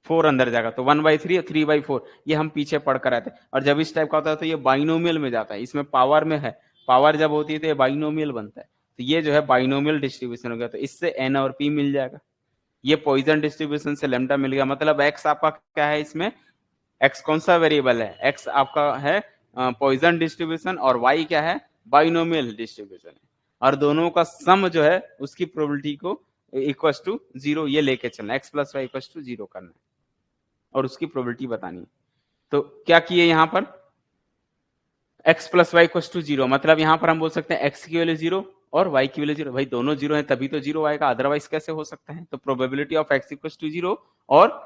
4 अंदर जाएगा, तो 1/3 और 3/4, ये हम पीछे पढ़ कर आए थे। और जब इस टाइप का होता है तो ये बाइनोमियल में जाता है, इसमें पावर में है, पावर जब होती है तो ये बाइनोमियल बनता है, तो ये जो है बाइनोमियल डिस्ट्रीब्यूशन हो गया, तो इससे n और p मिल जाएगा। ये पॉइजन डिस्ट्रीब्यूशन से लैम्डा मिल गया, मतलब x आपका क्या है, इसमें x कौन सा वेरिएबल है, x आपका है पॉइजन डिस्ट्रीब्यूशन और y क्या है, बाइनोमियल डिस्ट्रीब्यूशन है, और दोनों का सम जो है उसकी प्रोबेबिलिटी को इक्वल टू 0 ये लेके चलना, x plus y equal to 0 करना है और उसकी प्रोबेबिलिटी बतानी है। तो क्या किए यहाँ पर, x plus y equal to 0, मतलब यहाँ पर हम बोल सकते हैं x की वैल्यू 0 और y की वैल्यू 0, भाई दोनों 0 है तभी तो 0 आएगा, अदरवाइज कैसे हो सकता है। तो probability of x equal to 0 और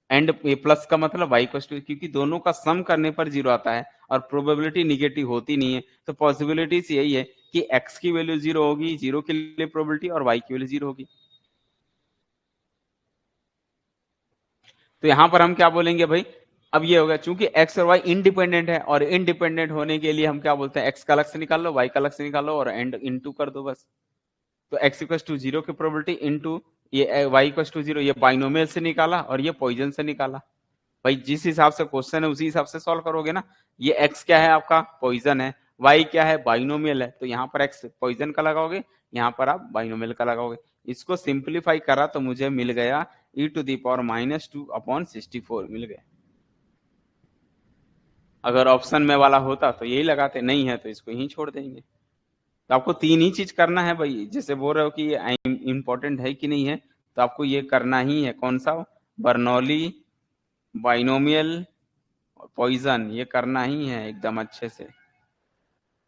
एंड प्लस का मतलब y इक्वल टू, क्योंकि दोनों का सम करने पर 0 आता है और प्रोबेबिलिटी निगेटिव होती नहीं है, तो पॉसिबिलिटीज यही है कि x की वैल्यू 0 होगी, 0 के लिए प्रोबेबिलिटी, और y की वैल्यू 0 होगी। तो यहां पर हम क्या बोलेंगे भाई, अब ये होगा चूंकि x और y इंडिपेंडेंट है, और इंडिपेंडेंट होने के लिए हम क्या बोलते हैं, x का अलग से निकाल लो, y का अलग से निकाल लो और एंड इनटू कर दो बस। तो x इक्वल टू 0 की प्रोबेबिलिटी इनटू ये y इक्वल टू 0, ये बाइनोमियल से निकाला और ये पॉइजन से निकाला। भाई जिस हिसाब से क्वेश्चन है उसी हिसाब से सॉल्व करोगे ना। ये x क्या है आपका, पॉइजन है, y क्या है, बाइनोमियल है, तो यहाँ पर x पॉइजन का लगाओगे, यहाँ पर आप बाइनोमियल का लगाओगे। इसको सिंप्लीफाई करा तो मुझे मिल गया e to the power -2 upon 64 मिल गया। अगर ऑप्शन में वाला होता तो यही लगाते, नहीं है तो इसको यहीं छोड़ देंगे। तो आपको 3 ही चीज करना है भाई, जैसे बोल रहे हो कि इंपॉर्टेंट है कि नहीं है, तो आपको ये करना ही है, कौन सा, बर्नौली, बाइनोमियल, पॉइजन, ये करना ही है एकदम अच्छे से,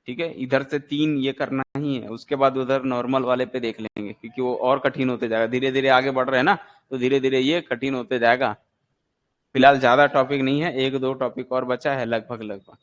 ठीक है, इधर से 3 ये करना ही है, उसके बाद उधर नॉर्मल वाले पे देख लेंगे, क्योंकि वो और कठिन होते जाएगा, धीरे धीरे आगे बढ़ रहे हैं ना, तो धीरे धीरे ये कठिन होते जाएगा। फिलहाल ज्यादा टॉपिक नहीं है, 1-2 टॉपिक और बचा है लगभग।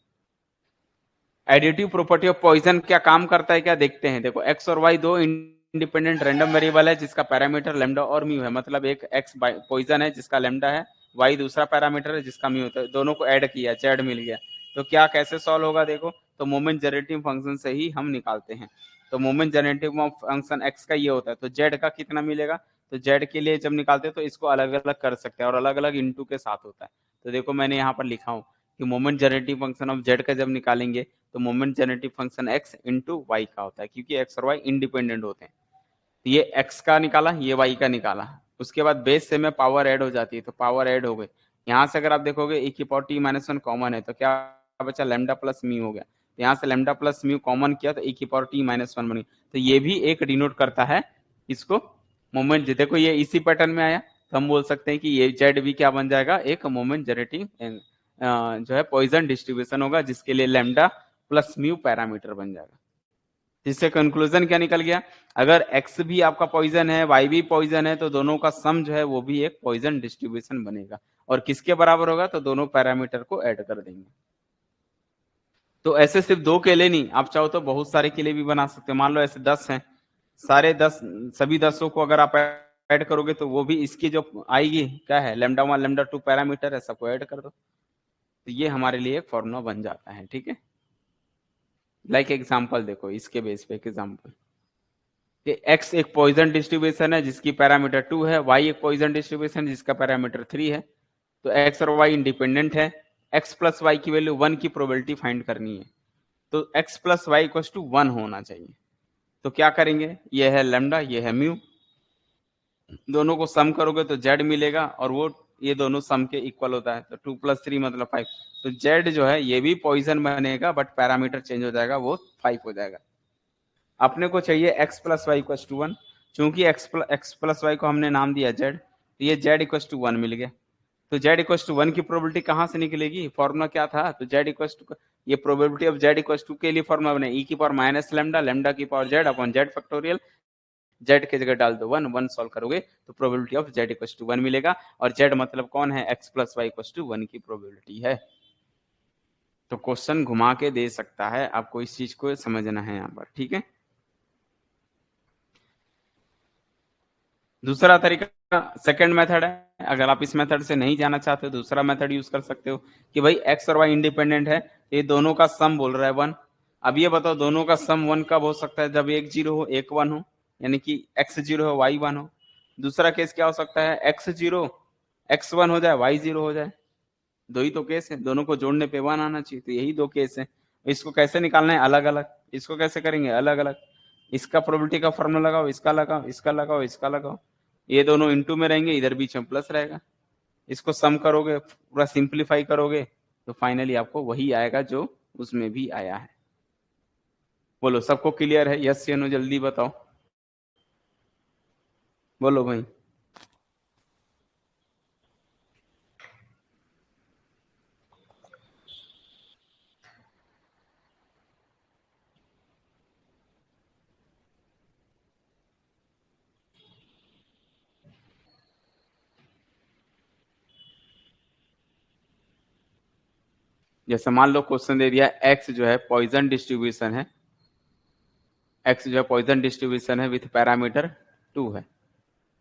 एडिटिव प्रॉपर्टी ऑफ पॉइजन क्या काम करता है, क्या देखते हैं। देखो एक्स और वाई दो इंडिपेंडेंट रैंडम वेरिएबल है जिसका पैरामीटर लैम्डा और म्यू है, मतलब एक एक्स पॉइजन है जिसका लैम्डा है, वाई दूसरा पैरामीटर है जिसका म्यू है, दोनों को ऐड किया, जेड मिल गया। तो क्या कैसे सॉल्व होगा, देखो तो मोमेंट जनरेटिंग फंक्शन से ही हम निकालते हैं। तो मोमेंट जनरेटिंग फंक्शन एक्स का ये होता है, तो जेड का कितना मिलेगा, तो जेड के लिए जब निकालते हैं तो इसको अलग अलग कर सकते हैं और अलग अलग इंटू के साथ होता है। तो देखो मैंने यहाँ पर लिखा हूँ कि moment generating function of z का जब निकालेंगे तो moment generative function x into y का होता है, क्योंकि x और y इंडिपेंडेंट होते हैं। तो ये x का निकाला, ये y का निकाला, उसके बाद बेस से में पावर ऐड हो जाती है, तो पावर ऐड हो गई। यहाँ से अगर आप देखोगे e की पावर t-1 कॉमन है, तो क्या बचा, लैम्डा प्लस म्यू हो गया। तो यहाँ से लैम्डा प्लस म्यू कॉमन किया तो e की पावर t-1 बनी। तो ये भी एक डिनोट करता है इसको मोमेंट। देखो ये इसी पैटर्न में आया, तो हम बोल सकते हैं कि ये जेड भी क्या बन जाएगा, एक मोमेंट जनरेटिंग जो है पॉइजन डिस्ट्रीब्यूशन होगा, जिसके लिए लैम्डा प्लस म्यू पैरामीटर बन जाएगा। जिससे कंक्लूजन क्या निकल गया, अगर x भी आपका पॉइजन है, y भी पॉइजन है, तो दोनों का सम जो है वो भी एक पॉइजन डिस्ट्रीब्यूशन बनेगा। और किसके बराबर होगा, तो दोनों पैरामीटर को ऐड कर देंगे। तो ऐसे सिर्फ 2 केले नहीं, आप चाहो तो बहुत सारे केले भी बना सकते हो। मान लो ऐसे 10 हैं, सारे 10 सभी 10 को अगर आप ऐड करोगे तो वो भी इसकी जो आएगी क्या है, λ1 λ2 पैरामीटर है, सबको ऐड कर दो, तो ये हमारे लिए एक फॉर्मूला बन जाता है। ठीक है, लाइक एग्जांपल देखो, इसके बेस पे एक एग्जांपल, x एक पॉइजन डिस्ट्रीब्यूशन है जिसकी पैरामीटर 2 है, y एक पॉइजन डिस्ट्रीब्यूशन जिसका पैरामीटर 3 है। तो x और y इंडिपेंडेंट है, x प्लस वाई की वैल्यू 1 की प्रोबेबिलिटी फाइंड करनी है, तो x plus y equal to 1 होना चाहिए। तो क्या करेंगे, ये है लैम्डा, ये है म्यू, दोनों को सम करोगे तो z मिलेगा, और वो ये दोनों सम के इक्वल होता है, तो 2 + 3 मतलब 5। तो z जो है ये भी पॉइजन बनेगा, बट पैरामीटर चेंज हो जाएगा, वो 5 हो जाएगा। अपने को चाहिए x plus y equal to 1, चूंकि x प्लस वाई को हमने नाम दिया z, तो ये z इक्वल टू 1 मिल गया। तो z इक्वल टू 1 की प्रोबेबिलिटी कहाँ से निकलेगी, फॉर्मूला क्या था, तो z इक्वल टू, ये probability of z equal to के लिए फॉर्मूला बने e की पावर माइनस लैम्डा, लैम्डा की power z upon z factorial, z की जगह डाल दो 1, 1 सॉल्व करोगे तो probability of z equal to 1 मिलेगा। और z मतलब कौन है, x plus y equal to 1 की प्रोबेबिलिटी है। तो क्वेश्चन घुमा के दे सकता है, आपको इस चीज को समझना है यहाँ पर। ठीक है, दूसरा तरीका सेकंड मेथड है, अगर आप इस मेथड से नहीं जाना चाहते हो दूसरा मेथड यूज कर सकते हो कि भाई x और y इंडिपेंडेंट है, ये दोनों का सम बोल रहा है 1। अब ये बताओ दोनों का सम 1 कब हो सकता है, जब एक 0 हो एक 1 हो, यानी कि x 0 हो y 1 हो। दूसरा केस क्या हो सकता है, x 0 x 1 हो जाए, y 0 हो जाए। दो ही तो केस है, दोनों को जोड़ने पे 1 आना चाहिए, तो यही 2 केस है। इसको कैसे निकालना है, अलग अलग, इसको कैसे करेंगे अलग अलग, इसका प्रोबेबिलिटी का फॉर्मूला लगाओ, इसका लगाओ, इसका लगाओ, इसका लगाओ, ये दोनों इंटू में रहेंगे, इधर बीच में प्लस रहेगा। इसको सम करोगे, पूरा सिंप्लीफाई करोगे, तो फाइनली आपको वही आएगा जो उसमें भी आया है। बोलो सबको क्लियर है, यस या नो, जल्दी बताओ, बोलो भाई। जैसे मान लो क्वेश्चन दे दिया एक्स जो है पॉइजन डिस्ट्रीब्यूशन है, एक्स जो है पॉइजन डिस्ट्रीब्यूशन है विथ पैरामीटर 2 है,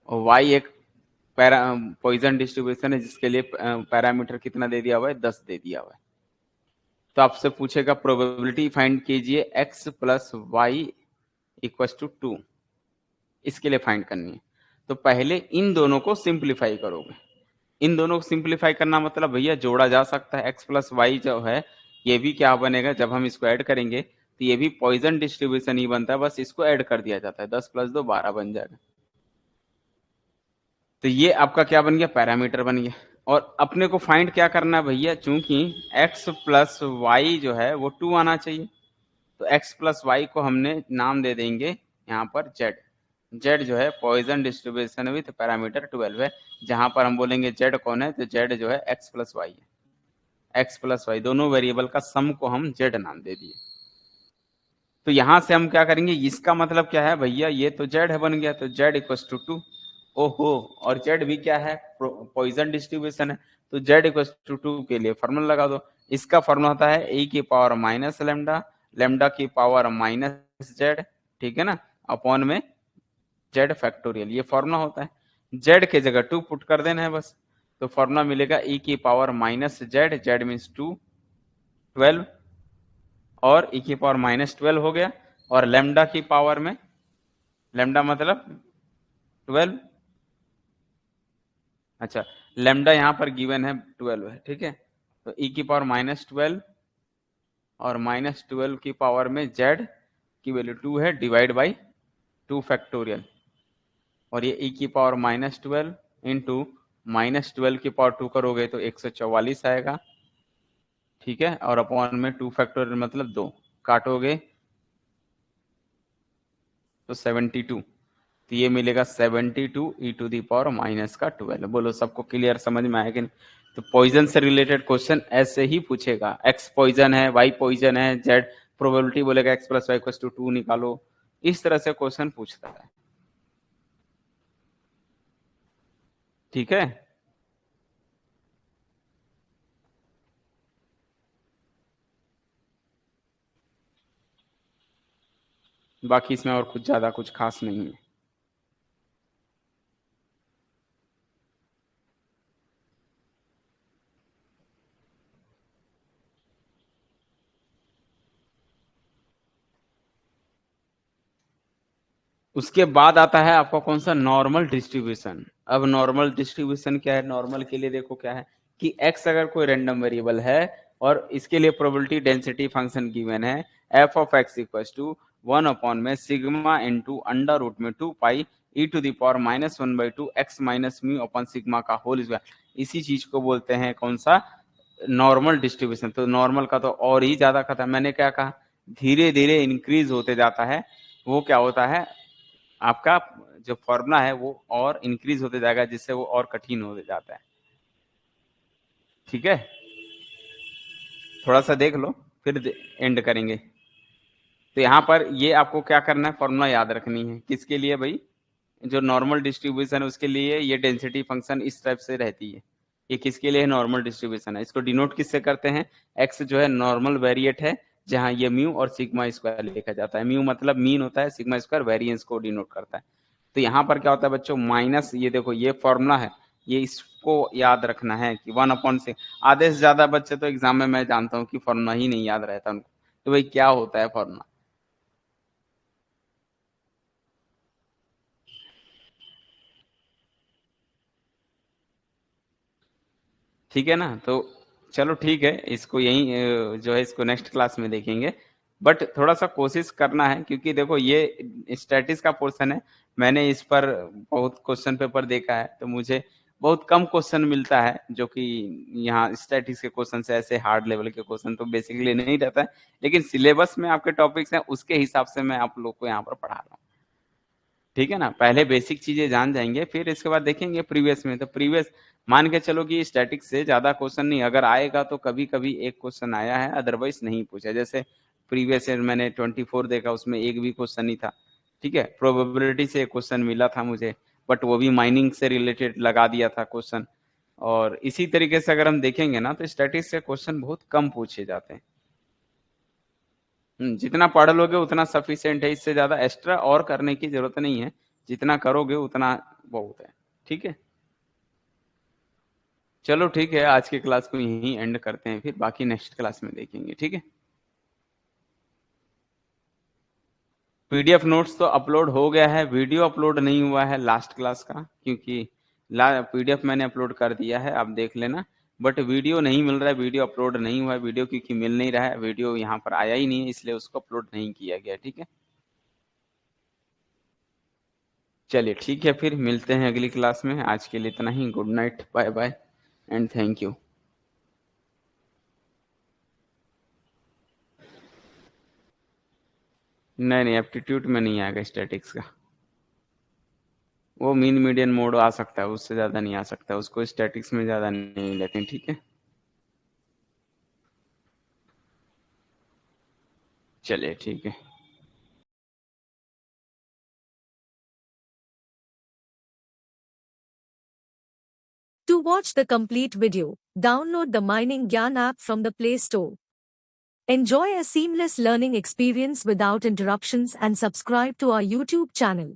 और वाई एक पॉइजन डिस्ट्रीब्यूशन है जिसके लिए पैरामीटर कितना दे दिया हुआ है, 10 दे दिया हुआ है। तो आपसे पूछेगा प्रोबेबिलिटी फाइंड कीजिए x plus y equal to 2, इसके लिए फाइंड करनी है। तो पहले इन दोनों को सिंप्लीफाई करोगे, इन दोनों को सिंप्लीफाई करना मतलब भैया जोड़ा जा सकता है, x प्लस वाई जो है ये भी क्या बनेगा, जब हम इसको ऐड करेंगे तो ये भी पॉइजन डिस्ट्रीब्यूशन ही बनता है, बस इसको ऐड कर दिया जाता है, 10 + 2 12 बन जाएगा। तो ये आपका क्या बन गया, पैरामीटर बन गया। और अपने को फाइंड क्या करना है भैया, चूंकि x प्लस वाई जो है वो 2 आना चाहिए, तो x प्लस वाई को हमने नाम दे देंगे यहाँ पर z। z जो है पॉइजन डिस्ट्रीब्यूशन विथ पैरामीटर 12 है, जहां पर हम बोलेंगे z कौन है, तो z जो है x प्लस वाई है। x प्लस वाई दोनों वेरिएबल का सम को हम z नाम दे दिए। तो यहां से हम क्या करेंगे, इसका मतलब क्या है भैया, ये तो जेड है बन गया, तो जेड इक्वल टू 2। ओहो, और जेड भी क्या है, पॉइजन डिस्ट्रीब्यूशन है, तो जेड इक्वल टू 2 के लिए फॉर्मूला लगा दो। इसका फॉर्मूला होता है ए की पावर माइनस लेमडा, लेमडा की पावर माइनस जेड, ठीक है ना, अपॉन में जेड फैक्टोरियल, ये फॉर्मूला होता है। जेड के जगह 2 पुट कर देना है बस, तो फॉर्मूला मिलेगा e की power minus Z, Z means 2, 12, और e की पावर माइनस 12 हो गया, और लेमडा की पावर में, लेमडा मतलब 12, अच्छा, लेमडा यहाँ पर गिवन है 12 है, ठीक है, तो e की पावर माइनस 12 और माइनस 12 की पावर में जेड की वैल्यू 2 है, डिवाइड बाई 2 फैक्टोरियल, और ये e की पावर माइनस 12 इंटू माइनस 12 की पावर 2 करोगे तो 144 आएगा, ठीक है, और अपॉन में 2 फैक्टोरियल मतलब 2, काटोगे तो 72, तो ये मिलेगा 72 ई टू दी पावर माइनस का 12। बोलो सबको क्लियर समझ में आएगा? तो पॉइजन से रिलेटेड क्वेश्चन ऐसे ही पूछेगा, एक्स पॉइजन है, वाई पॉइजन है, जेड प्रोबेबिलिटी बोलेगा x plus y equal to 2 निकालो, इस तरह से क्वेश्चन पूछता है, ठीक है। बाकी इसमें और कुछ ज्यादा कुछ खास नहीं है। उसके बाद आता है आपका कौन सा, नॉर्मल डिस्ट्रीब्यूशन। अब नॉर्मल डिस्ट्रीब्यूशन क्या है, नॉर्मल के लिए देखो क्या है कि x अगर कोई रैंडम वेरिएबल है और इसके लिए प्रोबेबिलिटी डेंसिटी फंक्शन गिवन है f of x equals to 1 upon में सिग्मा इनटू अंडर रूट में 2 pi e to the power minus 1/2 x minus mu upon sigma का होल स्क्वायर, इसी चीज को बोलते हैं कौन सा, नॉर्मल डिस्ट्रीब्यूशन। तो नॉर्मल का तो और ही ज्यादा खतरा, मैंने क्या कहा, धीरे धीरे इंक्रीज होते जाता है, वो क्या होता है आपका जो फॉर्मूला है वो और इंक्रीज होते जाएगा, जिससे वो और कठिन होते जाता है, ठीक है। थोड़ा सा देख लो फिर एंड करेंगे। तो यहाँ पर ये आपको क्या करना है, फॉर्मूला याद रखनी है, किसके लिए भाई, जो नॉर्मल डिस्ट्रीब्यूशन है उसके लिए ये डेंसिटी फंक्शन इस टाइप से रहती है। ये किसके लिए नॉर्मल डिस्ट्रीब्यूशन है, इसको डिनोट किससे करते हैं, एक्स जो है नॉर्मल वेरिएट है, जहां ये म्यू और सिग्मा स्क्वायर लिखा जाता है, म्यू मतलब मीन होता है, सिग्मा स्क्वायर वेरिएंस को डिनोट करता है। तो यहाँ पर क्या होता है बच्चों, माइनस, ये देखो ये फॉर्मूला है, ये इसको याद रखना है कि 1/6। आधे से ज्यादा बच्चे तो एग्जाम में मैं जानता हूँ कि फॉर्मूला ही नहीं याद रहता उनको, तो भाई क्या होता है फॉर्मूला, ठीक है ना। तो चलो ठीक है, इसको यही जो है इसको नेक्स्ट क्लास में देखेंगे, बट थोड़ा सा कोशिश करना है, क्योंकि देखो ये स्टैटिस का पोर्शन है, मैंने इस पर बहुत क्वेश्चन पेपर देखा है, तो मुझे बहुत कम क्वेश्चन मिलता है जो कि यहाँ स्टैटिस के क्वेश्चन से, ऐसे हार्ड लेवल के क्वेश्चन तो बेसिकली नहीं रहता है, लेकिन सिलेबस में आपके टॉपिक्स हैं उसके हिसाब से मैं आप लोग को यहाँ पर पढ़ा रहा हूँ, ठीक है ना। पहले बेसिक चीजें जान जाएंगे, फिर इसके बाद देखेंगे प्रीवियस में। तो प्रीवियस मान के चलो कि स्टैटिक से ज्यादा क्वेश्चन नहीं, अगर आएगा तो कभी कभी एक क्वेश्चन आया है, अदरवाइज नहीं पूछा। जैसे प्रीवियस ईयर मैंने 24 देखा, उसमें एक भी क्वेश्चन नहीं था, ठीक है। प्रोबेबिलिटी से एक क्वेश्चन मिला था मुझे, बट वो भी माइनिंग से रिलेटेड लगा दिया था क्वेश्चन। और इसी तरीके से अगर हम देखेंगे ना, तो स्टैटिक्स से क्वेश्चन बहुत कम पूछे जाते हैं। जितना पढ़ लोगे उतना सफिशिएंट है, इससे ज्यादा एक्स्ट्रा और करने की जरूरत नहीं है, जितना करोगे उतना बहुत है, ठीक है। चलो ठीक है, आज की क्लास को यहीं एंड करते हैं, फिर बाकी नेक्स्ट क्लास में देखेंगे, ठीक है। पीडीएफ नोट्स तो अपलोड हो गया है, वीडियो अपलोड नहीं हुआ है लास्ट क्लास का, क्योंकि पीडीएफ मैंने अपलोड कर दिया है, आप देख लेना, बट वीडियो नहीं मिल रहा है, वीडियो अपलोड नहीं हुआ है, वीडियो क्योंकि मिल नहीं रहा है, वीडियो यहाँ पर आया ही नहीं है, इसलिए उसको अपलोड नहीं किया गया, ठीक है। चलिए ठीक है, फिर मिलते हैं अगली क्लास में, आज के लिए इतना ही, good night, bye bye and thank you. नहीं नहीं, एप्टीट्यूड में नहीं आएगा स्टैटिक्स का, वो मीन मीडियन मोड आ सकता है, उससे ज्यादा नहीं आ सकता, उसको स्टैटिक्स में ज्यादा नहीं लेते हैं, ठीक है। चलिए ठीक है। To watch the complete video, download the Mining Gyan app from the Play Store. Enjoy a seamless learning experience without interruptions and subscribe to our YouTube channel.